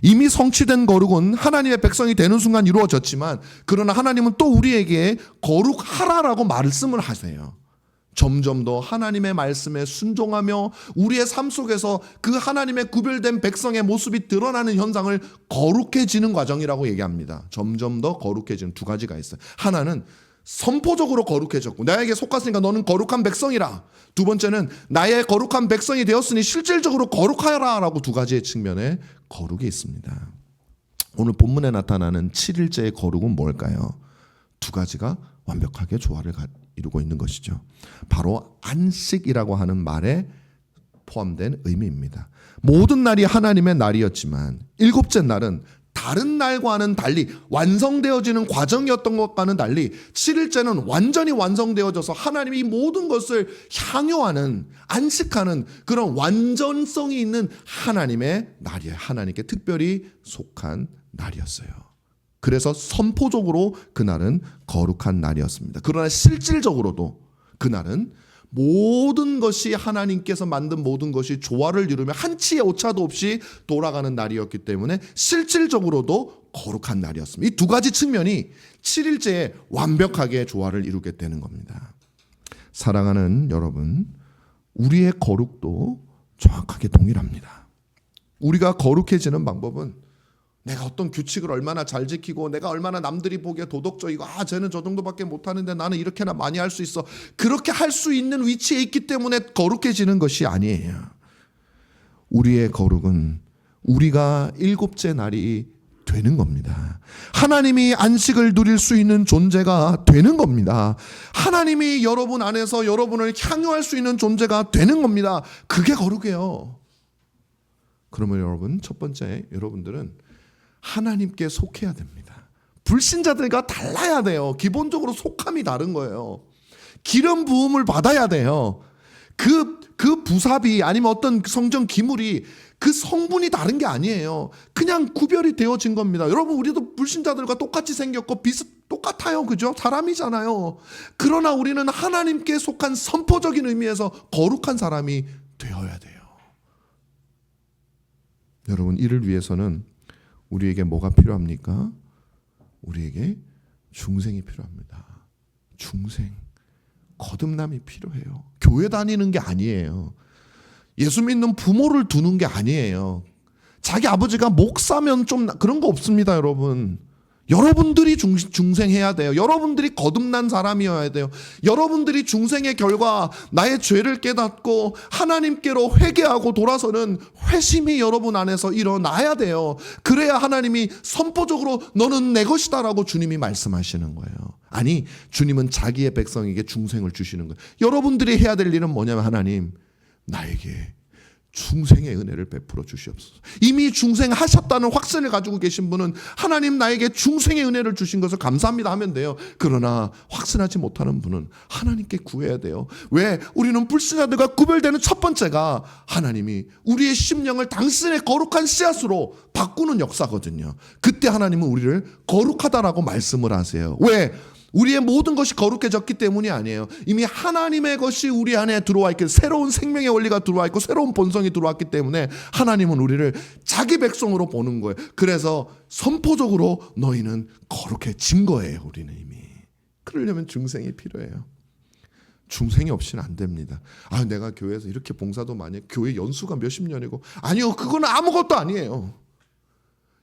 이미 성취된 거룩은 하나님의 백성이 되는 순간 이루어졌지만 그러나 하나님은 또 우리에게 거룩하라라고 말씀을 하세요. 점점 더 하나님의 말씀에 순종하며 우리의 삶 속에서 그 하나님의 구별된 백성의 모습이 드러나는 현상을 거룩해지는 과정이라고 얘기합니다. 점점 더 거룩해지는 두 가지가 있어요. 하나는 선포적으로 거룩해졌고 나에게 속았으니까 너는 거룩한 백성이라. 두 번째는 나의 거룩한 백성이 되었으니 실질적으로 거룩하여라 라고 두 가지의 측면에 거룩이 있습니다. 오늘 본문에 나타나는 7일째의 거룩은 뭘까요? 두 가지가 완벽하게 조화를 이루고 있는 것이죠. 바로 안식이라고 하는 말에 포함된 의미입니다. 모든 날이 하나님의 날이었지만 일곱째 날은 다른 날과는 달리 완성되어지는 과정이었던 것과는 달리 7일째는 완전히 완성되어져서 하나님이 모든 것을 향유하는 안식하는 그런 완전성이 있는 하나님의 날이에요. 하나님께 특별히 속한 날이었어요. 그래서 선포적으로 그날은 거룩한 날이었습니다. 그러나 실질적으로도 그날은 모든 것이 하나님께서 만든 모든 것이 조화를 이루며 한치의 오차도 없이 돌아가는 날이었기 때문에 실질적으로도 거룩한 날이었습니다. 이 두 가지 측면이 7일째에 완벽하게 조화를 이루게 되는 겁니다. 사랑하는 여러분, 우리의 거룩도 정확하게 동일합니다. 우리가 거룩해지는 방법은 내가 어떤 규칙을 얼마나 잘 지키고 내가 얼마나 남들이 보기에 도덕적이고 쟤는 저 정도밖에 못하는데 나는 이렇게나 많이 할 수 있어. 그렇게 할 수 있는 위치에 있기 때문에 거룩해지는 것이 아니에요. 우리의 거룩은 우리가 일곱째 날이 되는 겁니다. 하나님이 안식을 누릴 수 있는 존재가 되는 겁니다. 하나님이 여러분 안에서 여러분을 향유할 수 있는 존재가 되는 겁니다. 그게 거룩이에요. 그러면 여러분, 첫 번째 여러분들은 하나님께 속해야 됩니다. 불신자들과 달라야 돼요. 기본적으로 속함이 다른 거예요. 기름 부음을 받아야 돼요. 그 부삽이 아니면 어떤 성전 기물이 그 성분이 다른 게 아니에요. 그냥 구별이 되어진 겁니다. 여러분, 우리도 불신자들과 똑같이 생겼고 똑같아요. 그죠? 사람이잖아요. 그러나 우리는 하나님께 속한 선포적인 의미에서 거룩한 사람이 되어야 돼요. 여러분, 이를 위해서는 우리에게 뭐가 필요합니까? 우리에게 중생이 필요합니다. 중생. 거듭남이 필요해요. 교회 다니는 게 아니에요. 예수 믿는 부모를 두는 게 아니에요. 자기 아버지가 목사면 좀 그런 거 없습니다, 여러분. 여러분들이 중생해야 돼요. 여러분들이 거듭난 사람이어야 돼요. 여러분들이 중생의 결과 나의 죄를 깨닫고 하나님께로 회개하고 돌아서는 회심이 여러분 안에서 일어나야 돼요. 그래야 하나님이 선포적으로 너는 내 것이다 라고 주님이 말씀하시는 거예요. 아니, 주님은 자기의 백성에게 중생을 주시는 거예요. 여러분들이 해야 될 일은 뭐냐면, 하나님 나에게 중생의 은혜를 베풀어 주시옵소서. 이미 중생하셨다는 확신을 가지고 계신 분은 하나님 나에게 중생의 은혜를 주신 것을 감사합니다 하면 돼요. 그러나 확신하지 못하는 분은 하나님께 구해야 돼요. 왜? 우리는 불신자들과 구별되는 첫 번째가 하나님이 우리의 심령을 당신의 거룩한 씨앗으로 바꾸는 역사거든요. 그때 하나님은 우리를 거룩하다라고 말씀을 하세요. 왜? 우리의 모든 것이 거룩해졌기 때문이 아니에요. 이미 하나님의 것이 우리 안에 들어와 있고, 새로운 생명의 원리가 들어와 있고, 새로운 본성이 들어왔기 때문에 하나님은 우리를 자기 백성으로 보는 거예요. 그래서 선포적으로 너희는 거룩해진 거예요. 우리는 이미. 그러려면 중생이 필요해요. 중생이 없이는 안 됩니다. 아, 내가 교회에서 이렇게 봉사도 많이 해. 교회 연수가 몇십 년이고. 아니요, 그건 아무것도 아니에요.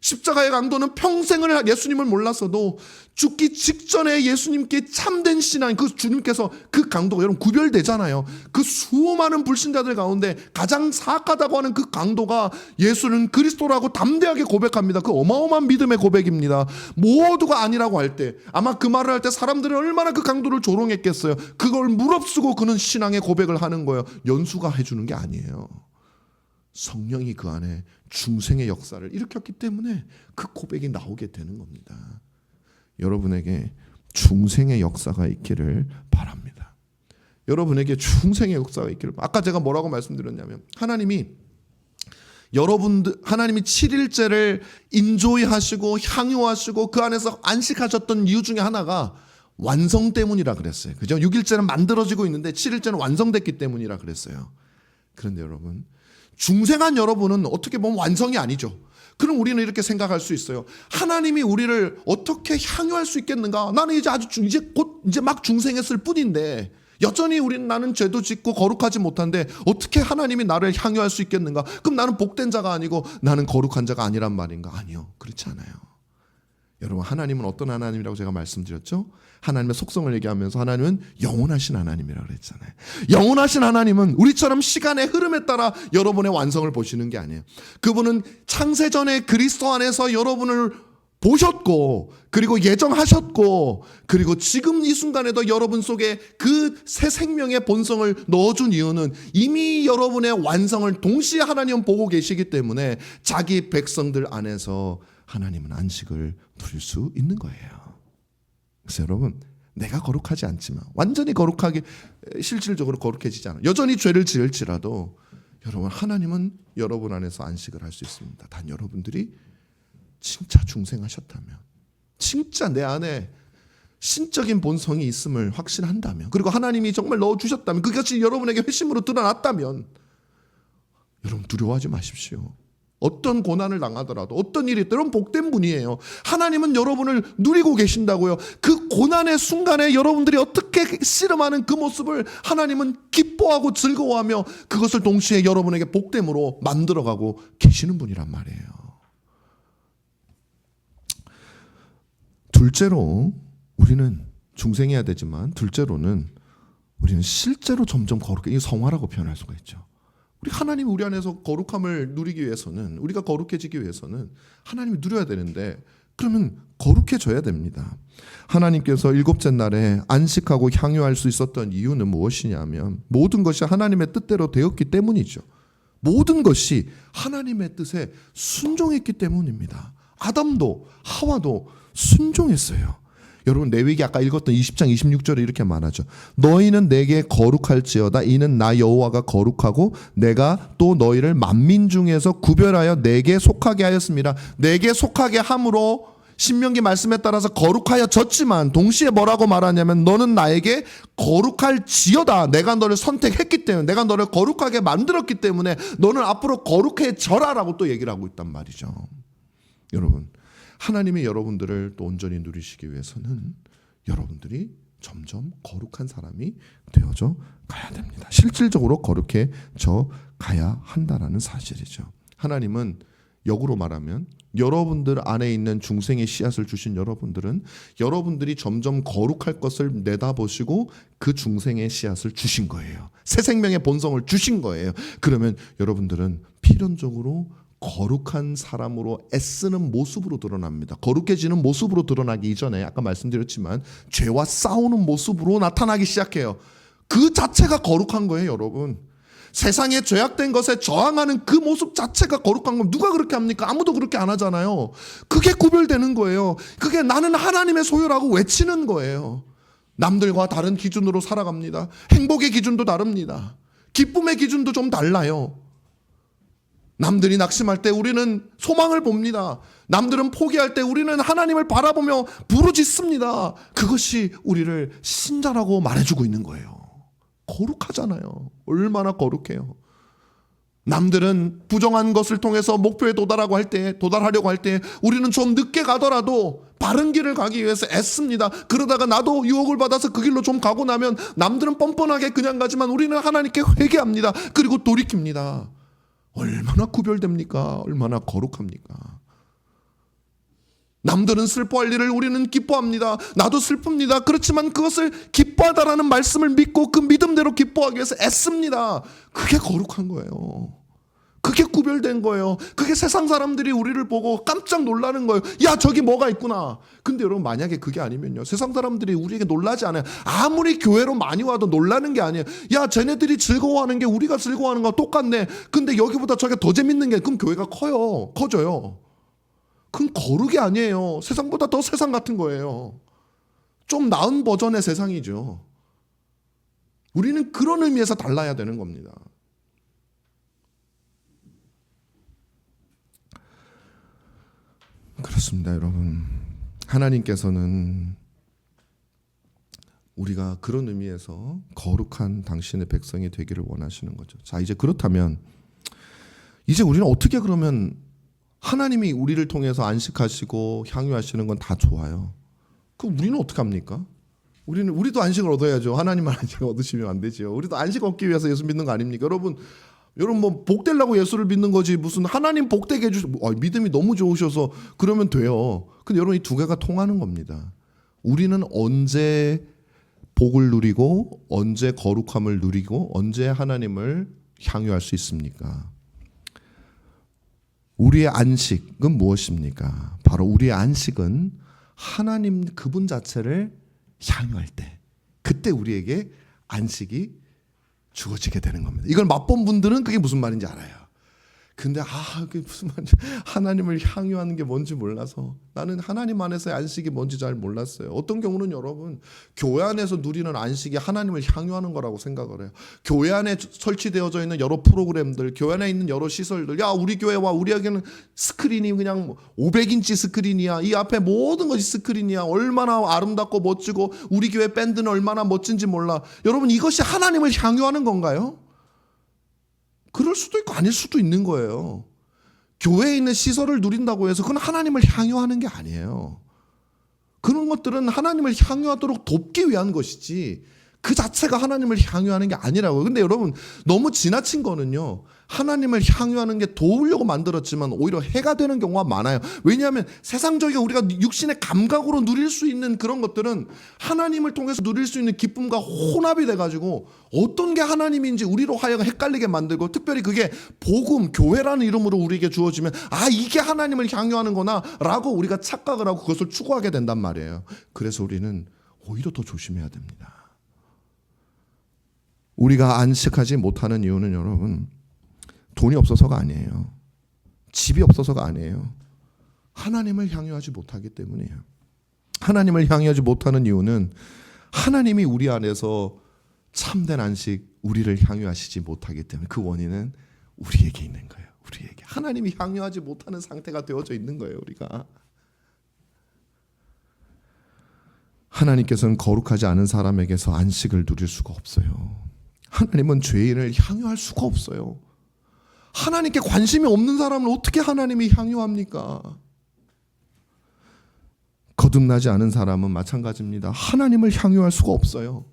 십자가의 강도는 평생을 예수님을 몰랐어도 죽기 직전에 예수님께 참된 신앙, 그 주님께서 그 강도가 여러분 구별되잖아요. 그 수많은 불신자들 가운데 가장 사악하다고 하는 그 강도가 예수는 그리스도라고 담대하게 고백합니다. 그 어마어마한 믿음의 고백입니다. 모두가 아니라고 할 때, 아마 그 말을 할 때 사람들은 얼마나 그 강도를 조롱했겠어요. 그걸 무릅쓰고 그는 신앙의 고백을 하는 거예요. 연수가 해주는 게 아니에요. 성령이 그 안에 중생의 역사를 일으켰기 때문에 그 고백이 나오게 되는 겁니다. 여러분에게 중생의 역사가 있기를 바랍니다. 여러분에게 중생의 역사가 있기를. 아까 제가 뭐라고 말씀드렸냐면, 하나님이 7일째를 인조히 하시고 향유하시고 그 안에서 안식하셨던 이유 중에 하나가 완성 때문이라 그랬어요. 그죠? 6일째는 만들어지고 있는데 7일째는 완성됐기 때문이라 그랬어요. 그런데 여러분, 중생한 여러분은 어떻게 보면 완성이 아니죠. 그럼 우리는 이렇게 생각할 수 있어요. 하나님이 우리를 어떻게 향유할 수 있겠는가? 나는 이제 막 중생했을 뿐인데 여전히 나는 죄도 짓고 거룩하지 못한데 어떻게 하나님이 나를 향유할 수 있겠는가? 그럼 나는 복된 자가 아니고 나는 거룩한 자가 아니란 말인가? 아니요, 그렇지 않아요. 여러분, 하나님은 어떤 하나님이라고 제가 말씀드렸죠? 하나님의 속성을 얘기하면서 하나님은 영원하신 하나님이라고 그랬잖아요. 영원하신 하나님은 우리처럼 시간의 흐름에 따라 여러분의 완성을 보시는 게 아니에요. 그분은 창세전에 그리스도 안에서 여러분을 보셨고, 그리고 예정하셨고, 그리고 지금 이 순간에도 여러분 속에 그 새 생명의 본성을 넣어준 이유는 이미 여러분의 완성을 동시에 하나님은 보고 계시기 때문에 자기 백성들 안에서 하나님은 안식을 누릴 수 있는 거예요. 그래서 여러분, 내가 거룩하지 않지만, 완전히 거룩하게, 실질적으로 거룩해지지 않아요. 여전히 죄를 지을지라도 여러분, 하나님은 여러분 안에서 안식을 할 수 있습니다. 단 여러분들이 진짜 중생하셨다면, 진짜 내 안에 신적인 본성이 있음을 확신한다면, 그리고 하나님이 정말 넣어주셨다면, 그것이 여러분에게 회심으로 드러났다면, 여러분 두려워하지 마십시오. 어떤 고난을 당하더라도, 어떤 일이 있더라도 복된 분이에요. 하나님은 여러분을 누리고 계신다고요. 그 고난의 순간에 여러분들이 어떻게 씨름하는 그 모습을 하나님은 기뻐하고 즐거워하며 그것을 동시에 여러분에게 복됨으로 만들어가고 계시는 분이란 말이에요. 둘째로, 우리는 중생해야 되지만 둘째로는 우리는 실제로 점점 거룩해, 이 성화라고 표현할 수가 있죠. 우리 하나님이 우리 안에서 거룩함을 누리기 위해서는, 우리가 거룩해지기 위해서는 하나님이 누려야 되는데, 그러면 거룩해져야 됩니다. 하나님께서 일곱째 날에 안식하고 향유할 수 있었던 이유는 무엇이냐면, 모든 것이 하나님의 뜻대로 되었기 때문이죠. 모든 것이 하나님의 뜻에 순종했기 때문입니다. 아담도 하와도 순종했어요. 여러분, 레위기 아까 읽었던 20장 26절에 이렇게 말하죠. 너희는 내게 거룩할지어다. 이는 나 여호와가 거룩하고 내가 또 너희를 만민 중에서 구별하여 내게 속하게 하였습니다. 내게 속하게 함으로 신명기 말씀에 따라서 거룩하여졌지만 동시에 뭐라고 말하냐면, 너는 나에게 거룩할지어다. 내가 너를 선택했기 때문에, 내가 너를 거룩하게 만들었기 때문에 너는 앞으로 거룩해져라라고 또 얘기를 하고 있단 말이죠. 여러분, 하나님이 여러분들을 또 온전히 누리시기 위해서는 여러분들이 점점 거룩한 사람이 되어져 가야 됩니다. 실질적으로 거룩해져 가야 한다는 사실이죠. 하나님은 역으로 말하면 여러분들 안에 있는 중생의 씨앗을 주신 여러분들은 여러분들이 점점 거룩할 것을 내다보시고 그 중생의 씨앗을 주신 거예요. 새 생명의 본성을 주신 거예요. 그러면 여러분들은 필연적으로 거룩한 사람으로 애쓰는 모습으로 드러납니다. 거룩해지는 모습으로 드러나기 이전에 아까 말씀드렸지만 죄와 싸우는 모습으로 나타나기 시작해요. 그 자체가 거룩한 거예요, 여러분. 세상에 죄악된 것에 저항하는 그 모습 자체가 거룩한 건 누가 그렇게 합니까? 아무도 그렇게 안 하잖아요. 그게 구별되는 거예요. 그게 나는 하나님의 소유라고 외치는 거예요. 남들과 다른 기준으로 살아갑니다. 행복의 기준도 다릅니다. 기쁨의 기준도 좀 달라요. 남들이 낙심할 때 우리는 소망을 봅니다. 남들은 포기할 때 우리는 하나님을 바라보며 부르짖습니다. 그것이 우리를 신자라고 말해주고 있는 거예요. 거룩하잖아요. 얼마나 거룩해요. 남들은 부정한 것을 통해서 목표에 도달하려고 할 때 우리는 좀 늦게 가더라도 바른 길을 가기 위해서 애씁니다. 그러다가 나도 유혹을 받아서 그 길로 좀 가고 나면 남들은 뻔뻔하게 그냥 가지만 우리는 하나님께 회개합니다. 그리고 돌이킵니다. 얼마나 구별됩니까? 얼마나 거룩합니까? 남들은 슬퍼할 일을 우리는 기뻐합니다. 나도 슬픕니다. 그렇지만 그것을 기뻐하다라는 말씀을 믿고 그 믿음대로 기뻐하기 위해서 애씁니다. 그게 거룩한 거예요. 그게 구별된 거예요. 그게 세상 사람들이 우리를 보고 깜짝 놀라는 거예요. 야, 저기 뭐가 있구나. 근데 여러분, 만약에 그게 아니면요, 세상 사람들이 우리에게 놀라지 않아요. 아무리 교회로 많이 와도 놀라는 게 아니에요. 야, 쟤네들이 즐거워하는 게 우리가 즐거워하는 거랑 똑같네. 근데 여기보다 저게 더 재밌는 게, 그럼 교회가 커져요. 그건 거룩이 아니에요. 세상보다 더 세상 같은 거예요. 좀 나은 버전의 세상이죠. 우리는 그런 의미에서 달라야 되는 겁니다. 그렇습니다, 여러분. 하나님께서는 우리가 그런 의미에서 거룩한 당신의 백성이 되기를 원하시는 거죠. 자, 이제 그렇다면 이제 우리는 어떻게 그러면 하나님이 우리를 통해서 안식하시고 향유하시는 건 다 좋아요. 그럼 우리는 어떻게 합니까? 우리도 안식을 얻어야죠. 하나님만 안식을 얻으시면 안 되죠. 우리도 안식 얻기 위해서 예수 믿는 거 아닙니까? 여러분 뭐 복되려고 예수를 믿는 거지 무슨 하나님 복되게 믿음이 너무 좋으셔서 그러면 돼요. 근데 여러분 이 두 개가 통하는 겁니다. 우리는 언제 복을 누리고 언제 거룩함을 누리고 언제 하나님을 향유할 수 있습니까? 우리의 안식은 무엇입니까? 바로 우리의 안식은 하나님 그분 자체를 향유할 때, 그때 우리에게 안식이 주어지게 되는 겁니다. 이걸 맛본 분들은 그게 무슨 말인지 알아요. 근데 그게 무슨 말인지, 하나님을 향유하는 게 뭔지 몰라서, 나는 하나님 안에서의 안식이 뭔지 잘 몰랐어요. 어떤 경우는 여러분 교회 안에서 누리는 안식이 하나님을 향유하는 거라고 생각을 해요. 교회 안에 설치되어져 있는 여러 프로그램들, 교회 안에 있는 여러 시설들, 야 우리 교회와 우리에게는 스크린이 그냥 500인치 스크린이야, 이 앞에 모든 것이 스크린이야, 얼마나 아름답고 멋지고 우리 교회 밴드는 얼마나 멋진지 몰라. 여러분 이것이 하나님을 향유하는 건가요? 그럴 수도 있고 아닐 수도 있는 거예요. 교회에 있는 시설을 누린다고 해서 그건 하나님을 향유하는 게 아니에요. 그런 것들은 하나님을 향유하도록 돕기 위한 것이지 그 자체가 하나님을 향유하는 게 아니라고요. 근데 여러분 너무 지나친 거는요, 하나님을 향유하는 게 도우려고 만들었지만 오히려 해가 되는 경우가 많아요. 왜냐하면 세상적인 우리가 육신의 감각으로 누릴 수 있는 그런 것들은 하나님을 통해서 누릴 수 있는 기쁨과 혼합이 돼가지고 어떤 게 하나님인지 우리로 하여금 헷갈리게 만들고, 특별히 그게 복음, 교회라는 이름으로 우리에게 주어지면 이게 하나님을 향유하는 거나 라고 우리가 착각을 하고 그것을 추구하게 된단 말이에요. 그래서 우리는 오히려 더 조심해야 됩니다. 우리가 안식하지 못하는 이유는 여러분 돈이 없어서가 아니에요. 집이 없어서가 아니에요. 하나님을 향유하지 못하기 때문이에요. 하나님을 향유하지 못하는 이유는 하나님이 우리 안에서 참된 안식, 우리를 향유하시지 못하기 때문에, 그 원인은 우리에게 있는 거예요. 우리에게 하나님이 향유하지 못하는 상태가 되어져 있는 거예요. 우리가 하나님께서는 거룩하지 않은 사람에게서 안식을 누릴 수가 없어요. 하나님은 죄인을 향유할 수가 없어요. 하나님께 관심이 없는 사람은 어떻게 하나님이 향유합니까? 거듭나지 않은 사람은 마찬가지입니다. 하나님을 향유할 수가 없어요.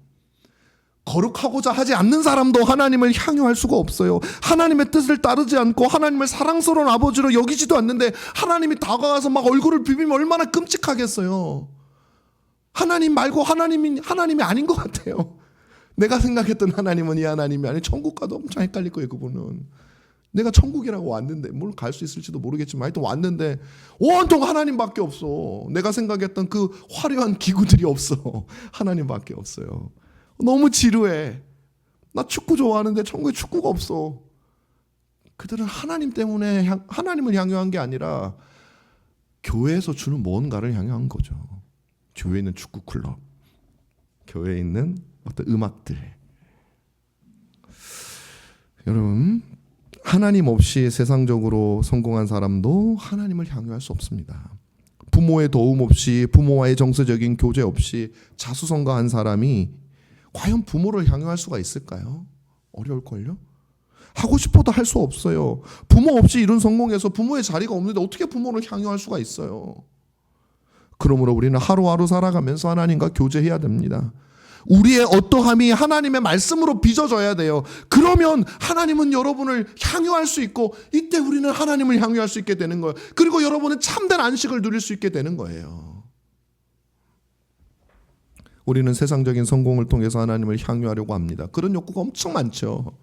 거룩하고자 하지 않는 사람도 하나님을 향유할 수가 없어요. 하나님의 뜻을 따르지 않고 하나님을 사랑스러운 아버지로 여기지도 않는데 하나님이 다가와서 막 얼굴을 비비면 얼마나 끔찍하겠어요. 하나님 말고 하나님이 아닌 것 같아요. 내가 생각했던 하나님은 이 하나님이 아니, 천국과도 엄청 헷갈릴 거예요. 그분은 내가 천국이라고 왔는데, 물론 갈 수 있을지도 모르겠지만 하여튼 왔는데 온통 하나님밖에 없어. 내가 생각했던 그 화려한 기구들이 없어. 하나님밖에 없어요. 너무 지루해. 나 축구 좋아하는데 천국에 축구가 없어. 그들은 하나님 때문에 하나님을 향유한 게 아니라 교회에서 주는 뭔가를 향유한 거죠. 교회에 있는 축구 클럽, 교회에 있는 어떤 음악들. 여러분, 하나님 없이 세상적으로 성공한 사람도 하나님을 향유할 수 없습니다. 부모의 도움 없이, 부모와의 정서적인 교제 없이 자수성가한 사람이 과연 부모를 향유할 수가 있을까요? 어려울걸요? 하고 싶어도 할 수 없어요. 부모 없이 이룬 성공에서 부모의 자리가 없는데 어떻게 부모를 향유할 수가 있어요? 그러므로 우리는 하루하루 살아가면서 하나님과 교제해야 됩니다. 우리의 어떠함이 하나님의 말씀으로 빚어져야 돼요. 그러면 하나님은 여러분을 향유할 수 있고, 이때 우리는 하나님을 향유할 수 있게 되는 거예요. 그리고 여러분은 참된 안식을 누릴 수 있게 되는 거예요. 우리는 세상적인 성공을 통해서 하나님을 향유하려고 합니다. 그런 욕구가 엄청 많죠.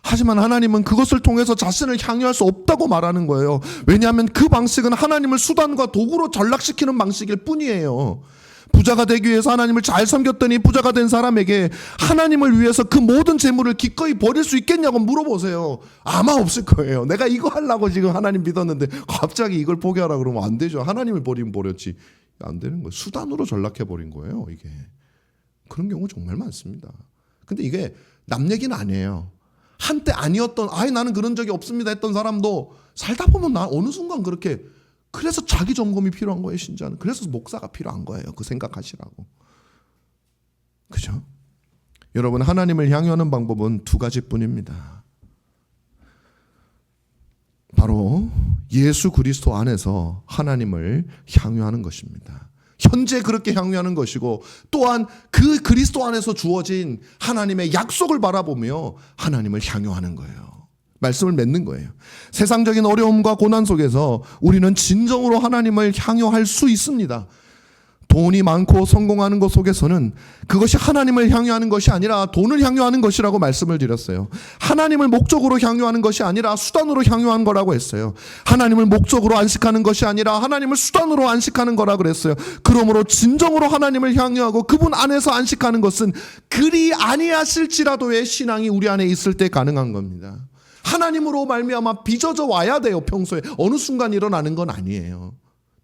하지만 하나님은 그것을 통해서 자신을 향유할 수 없다고 말하는 거예요. 왜냐하면 그 방식은 하나님을 수단과 도구로 전락시키는 방식일 뿐이에요. 부자가 되기 위해서 하나님을 잘 섬겼더니 부자가 된 사람에게 하나님을 위해서 그 모든 재물을 기꺼이 버릴 수 있겠냐고 물어보세요. 아마 없을 거예요. 내가 이거 하려고 지금 하나님 믿었는데 갑자기 이걸 포기하라 그러면 안 되죠. 하나님을 버리면 버렸지. 안 되는 거예요. 수단으로 전락해버린 거예요. 이게. 그런 경우 정말 많습니다. 근데 이게 남 얘기는 아니에요. 한때 아니었던, 나는 그런 적이 없습니다 했던 사람도 살다 보면 나 어느 순간 그렇게, 그래서 자기 점검이 필요한 거예요, 신자는. 그래서 목사가 필요한 거예요. 그 생각하시라고. 그죠? 여러분, 하나님을 향유하는 방법은 두 가지뿐입니다. 바로 예수 그리스도 안에서 하나님을 향유하는 것입니다. 현재 그렇게 향유하는 것이고, 또한 그 그리스도 안에서 주어진 하나님의 약속을 바라보며 하나님을 향유하는 거예요. 말씀을 맺는 거예요. 세상적인 어려움과 고난 속에서 우리는 진정으로 하나님을 향유할 수 있습니다. 돈이 많고 성공하는 것 속에서는 그것이 하나님을 향유하는 것이 아니라 돈을 향유하는 것이라고 말씀을 드렸어요. 하나님을 목적으로 향유하는 것이 아니라 수단으로 향유한 거라고 했어요. 하나님을 목적으로 안식하는 것이 아니라 하나님을 수단으로 안식하는 거라 그랬어요. 그러므로 진정으로 하나님을 향유하고 그분 안에서 안식하는 것은 그리 아니하실지라도의 신앙이 우리 안에 있을 때 가능한 겁니다. 하나님으로 말미암아 빚어져 와야 돼요. 평소에 어느 순간 일어나는 건 아니에요.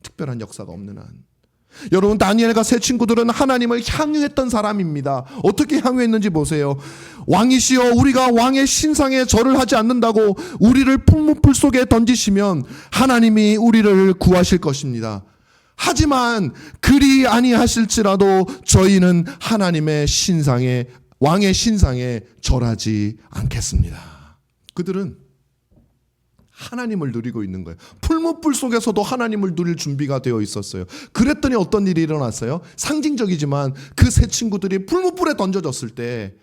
특별한 역사가 없는 한. 여러분, 다니엘과 세 친구들은 하나님을 향유했던 사람입니다. 어떻게 향유했는지 보세요. 왕이시여, 우리가 왕의 신상에 절을 하지 않는다고 우리를 풀무불 속에 던지시면 하나님이 우리를 구하실 것입니다. 하지만 그리 아니하실지라도 저희는 하나님의 신상에, 왕의 신상에 절하지 않겠습니다. 그들은 하나님을 누리고 있는 거예요. 풀무불 속에서도 하나님을 누릴 준비가 되어 있었어요. 그랬더니 어떤 일이 일어났어요? 상징적이지만 그 세 친구들이 풀무불에 던져졌을 때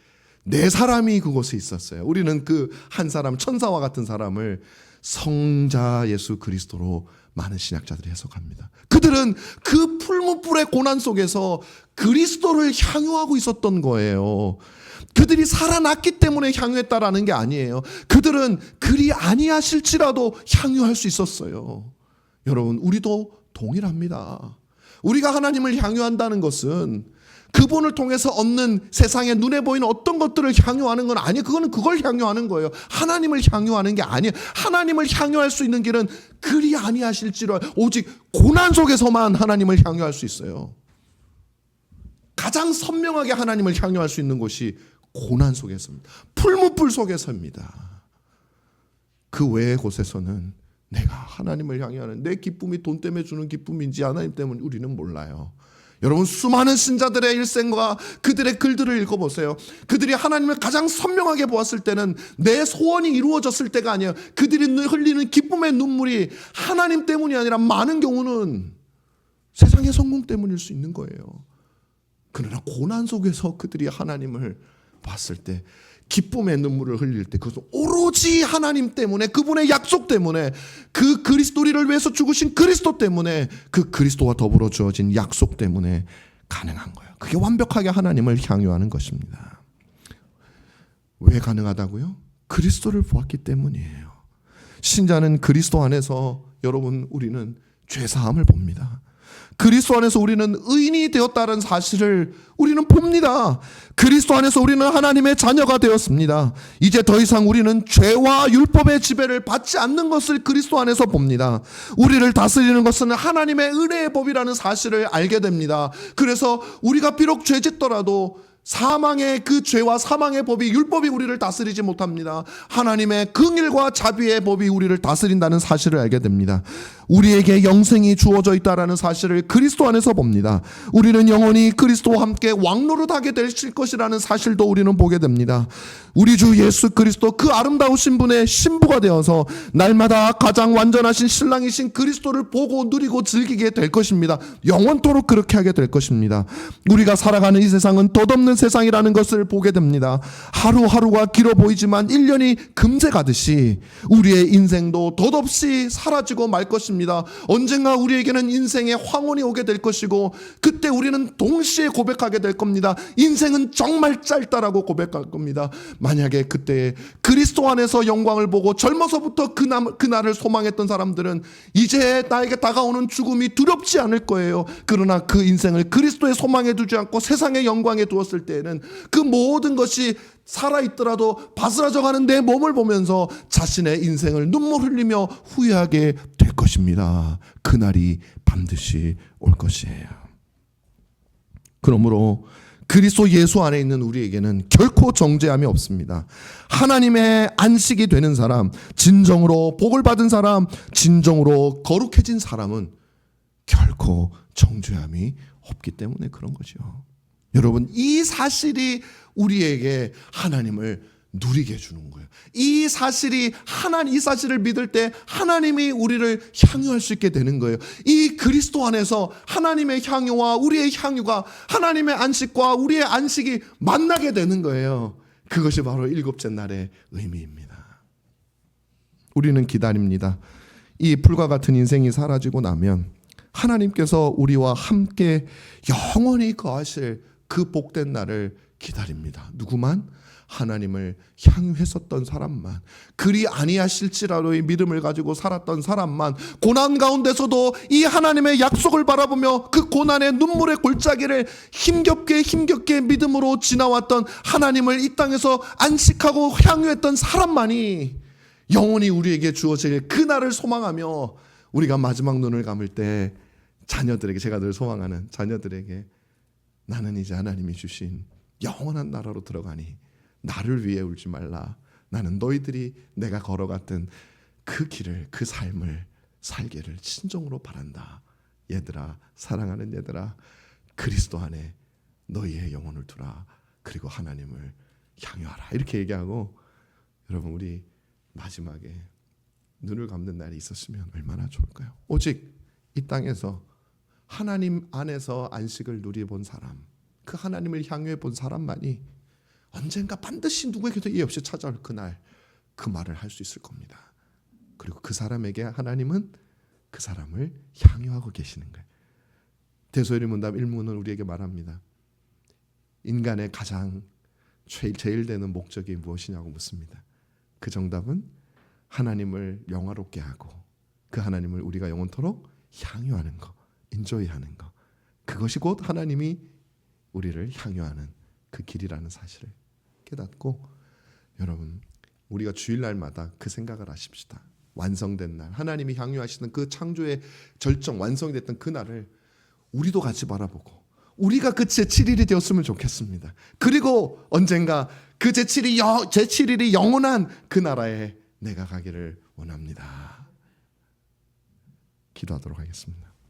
네 사람이 그곳에 있었어요. 우리는 그 한 사람, 천사와 같은 사람을 성자 예수 그리스도로 많은 신학자들이 해석합니다. 그들은 그 풀무불의 고난 속에서 그리스도를 향유하고 있었던 거예요. 그들이 살아났기 때문에 향유했다라는 게 아니에요. 그들은 그리 아니하실지라도 향유할 수 있었어요. 여러분, 우리도 동일합니다. 우리가 하나님을 향유한다는 것은 그분을 통해서 얻는 세상에 눈에 보이는 어떤 것들을 향유하는 건 아니에요. 그걸 향유하는 거예요. 하나님을 향유하는 게 아니에요. 하나님을 향유할 수 있는 길은 그리 아니하실지라도 오직 고난 속에서만 하나님을 향유할 수 있어요. 가장 선명하게 하나님을 향유할 수 있는 곳이 고난 속에서입니다. 풀무불 속에서입니다. 그 외의 곳에서는 내가 하나님을 향유하는 내 기쁨이 돈 때문에 주는 기쁨인지 하나님 때문에 우리는 몰라요. 여러분, 수많은 신자들의 일생과 그들의 글들을 읽어보세요. 그들이 하나님을 가장 선명하게 보았을 때는 내 소원이 이루어졌을 때가 아니에요. 그들이 흘리는 기쁨의 눈물이 하나님 때문이 아니라 많은 경우는 세상의 성공 때문일 수 있는 거예요. 그러나 고난 속에서 그들이 하나님을 봤을 때 기쁨의 눈물을 흘릴 때 그것은 오로지 하나님 때문에, 그분의 약속 때문에, 그 그리스도 우리를 위해서 죽으신 그리스도 때문에, 그 그리스도와 더불어 주어진 약속 때문에 가능한 거예요. 그게 완벽하게 하나님을 향유하는 것입니다. 왜 가능하다고요? 그리스도를 보았기 때문이에요. 신자는 그리스도 안에서 여러분 우리는 죄사함을 봅니다. 그리스도 안에서 우리는 의인이 되었다는 사실을 우리는 봅니다. 그리스도 안에서 우리는 하나님의 자녀가 되었습니다. 이제 더 이상 우리는 죄와 율법의 지배를 받지 않는 것을 그리스도 안에서 봅니다. 우리를 다스리는 것은 하나님의 은혜의 법이라는 사실을 알게 됩니다. 그래서 우리가 비록 죄짓더라도 사망의 그 죄와 사망의 법이, 율법이 우리를 다스리지 못합니다. 하나님의 긍휼과 자비의 법이 우리를 다스린다는 사실을 알게 됩니다. 우리에게 영생이 주어져 있다는 사실을 그리스도 안에서 봅니다. 우리는 영원히 그리스도와 함께 왕노릇하게 되실 것이라는 사실도 우리는 보게 됩니다. 우리 주 예수 그리스도 그 아름다우신 분의 신부가 되어서 날마다 가장 완전하신 신랑이신 그리스도를 보고 누리고 즐기게 될 것입니다. 영원토록 그렇게 하게 될 것입니다. 우리가 살아가는 이 세상은 덧없는 세상이라는 것을 보게 됩니다. 하루하루가 길어 보이지만 1년이 금세 가듯이 우리의 인생도 덧없이 사라지고 말 것입니다. 언젠가 우리에게는 인생의 황혼이 오게 될 것이고, 그때 우리는 동시에 고백하게 될 겁니다. 인생은 정말 짧다라고 고백할 겁니다. 만약에 그때 그리스도 안에서 영광을 보고 젊어서부터 그날을 소망했던 사람들은 이제 나에게 다가오는 죽음이 두렵지 않을 거예요. 그러나 그 인생을 그리스도의 소망에 두지 않고 세상의 영광에 두었을 때에는 그 모든 것이 살아있더라도 바스라져가는 내 몸을 보면서 자신의 인생을 눈물 흘리며 후회하게 될 것입니다. 그날이 반드시 올 것이에요. 그러므로 그리스도 예수 안에 있는 우리에게는 결코 정죄함이 없습니다. 하나님의 안식이 되는 사람, 진정으로 복을 받은 사람, 진정으로 거룩해진 사람은 결코 정죄함이 없기 때문에 그런 거죠. 여러분, 이 사실이 우리에게 하나님을 누리게 해주는 거예요. 이 사실을 믿을 때 하나님이 우리를 향유할 수 있게 되는 거예요. 이 그리스도 안에서 하나님의 향유와 우리의 향유가, 하나님의 안식과 우리의 안식이 만나게 되는 거예요. 그것이 바로 일곱째 날의 의미입니다. 우리는 기다립니다. 이 불과 같은 인생이 사라지고 나면 하나님께서 우리와 함께 영원히 거하실 그 복된 날을 기다립니다. 누구만? 하나님을 향유했었던 사람만, 그리 아니하실지라도의 믿음을 가지고 살았던 사람만, 고난 가운데서도 이 하나님의 약속을 바라보며 그 고난의 눈물의 골짜기를 힘겹게 믿음으로 지나왔던, 하나님을 이 땅에서 안식하고 향유했던 사람만이 영원히 우리에게 주어질 그날을 소망하며 우리가 마지막 눈을 감을 때 자녀들에게, 제가 늘 소망하는 자녀들에게, 나는 이제 하나님이 주신 영원한 나라로 들어가니 나를 위해 울지 말라. 나는 너희들이 내가 걸어갔던 그 길을, 그 삶을 살기를 진정으로 바란다. 얘들아, 사랑하는 얘들아, 그리스도 안에 너희의 영혼을 두라. 그리고 하나님을 향유하라. 이렇게 얘기하고, 여러분 우리 마지막에 눈을 감는 날이 있었으면 얼마나 좋을까요? 오직 이 땅에서 하나님 안에서 안식을 누려본 사람, 그 하나님을 향유해 본 사람만이 언젠가 반드시 누구에게도 이해 없이 찾아올 그날 그 말을 할 수 있을 겁니다. 그리고 그 사람에게 하나님은 그 사람을 향유하고 계시는 거예요. 대소요리 문답 1문은 우리에게 말합니다. 인간의 가장 제일 되는 목적이 무엇이냐고 묻습니다. 그 정답은 하나님을 영화롭게 하고 그 하나님을 우리가 영원토록 향유하는 것, 인조이하는 것, 그것이 곧 하나님이 우리를 향유하는 그 길이라는 사실을 깨닫고, 여러분 우리가 주일날마다 그 생각을 하십시다. 완성된 날, 하나님이 향유하시는 그 창조의 절정, 완성이 됐던 그 날을 우리도 같이 바라보고 우리가 그 제7일이 되었으면 좋겠습니다. 그리고 언젠가 그 제7일이 영원한 그 나라에 내가 가기를 원합니다. 기도하도록 하겠습니다.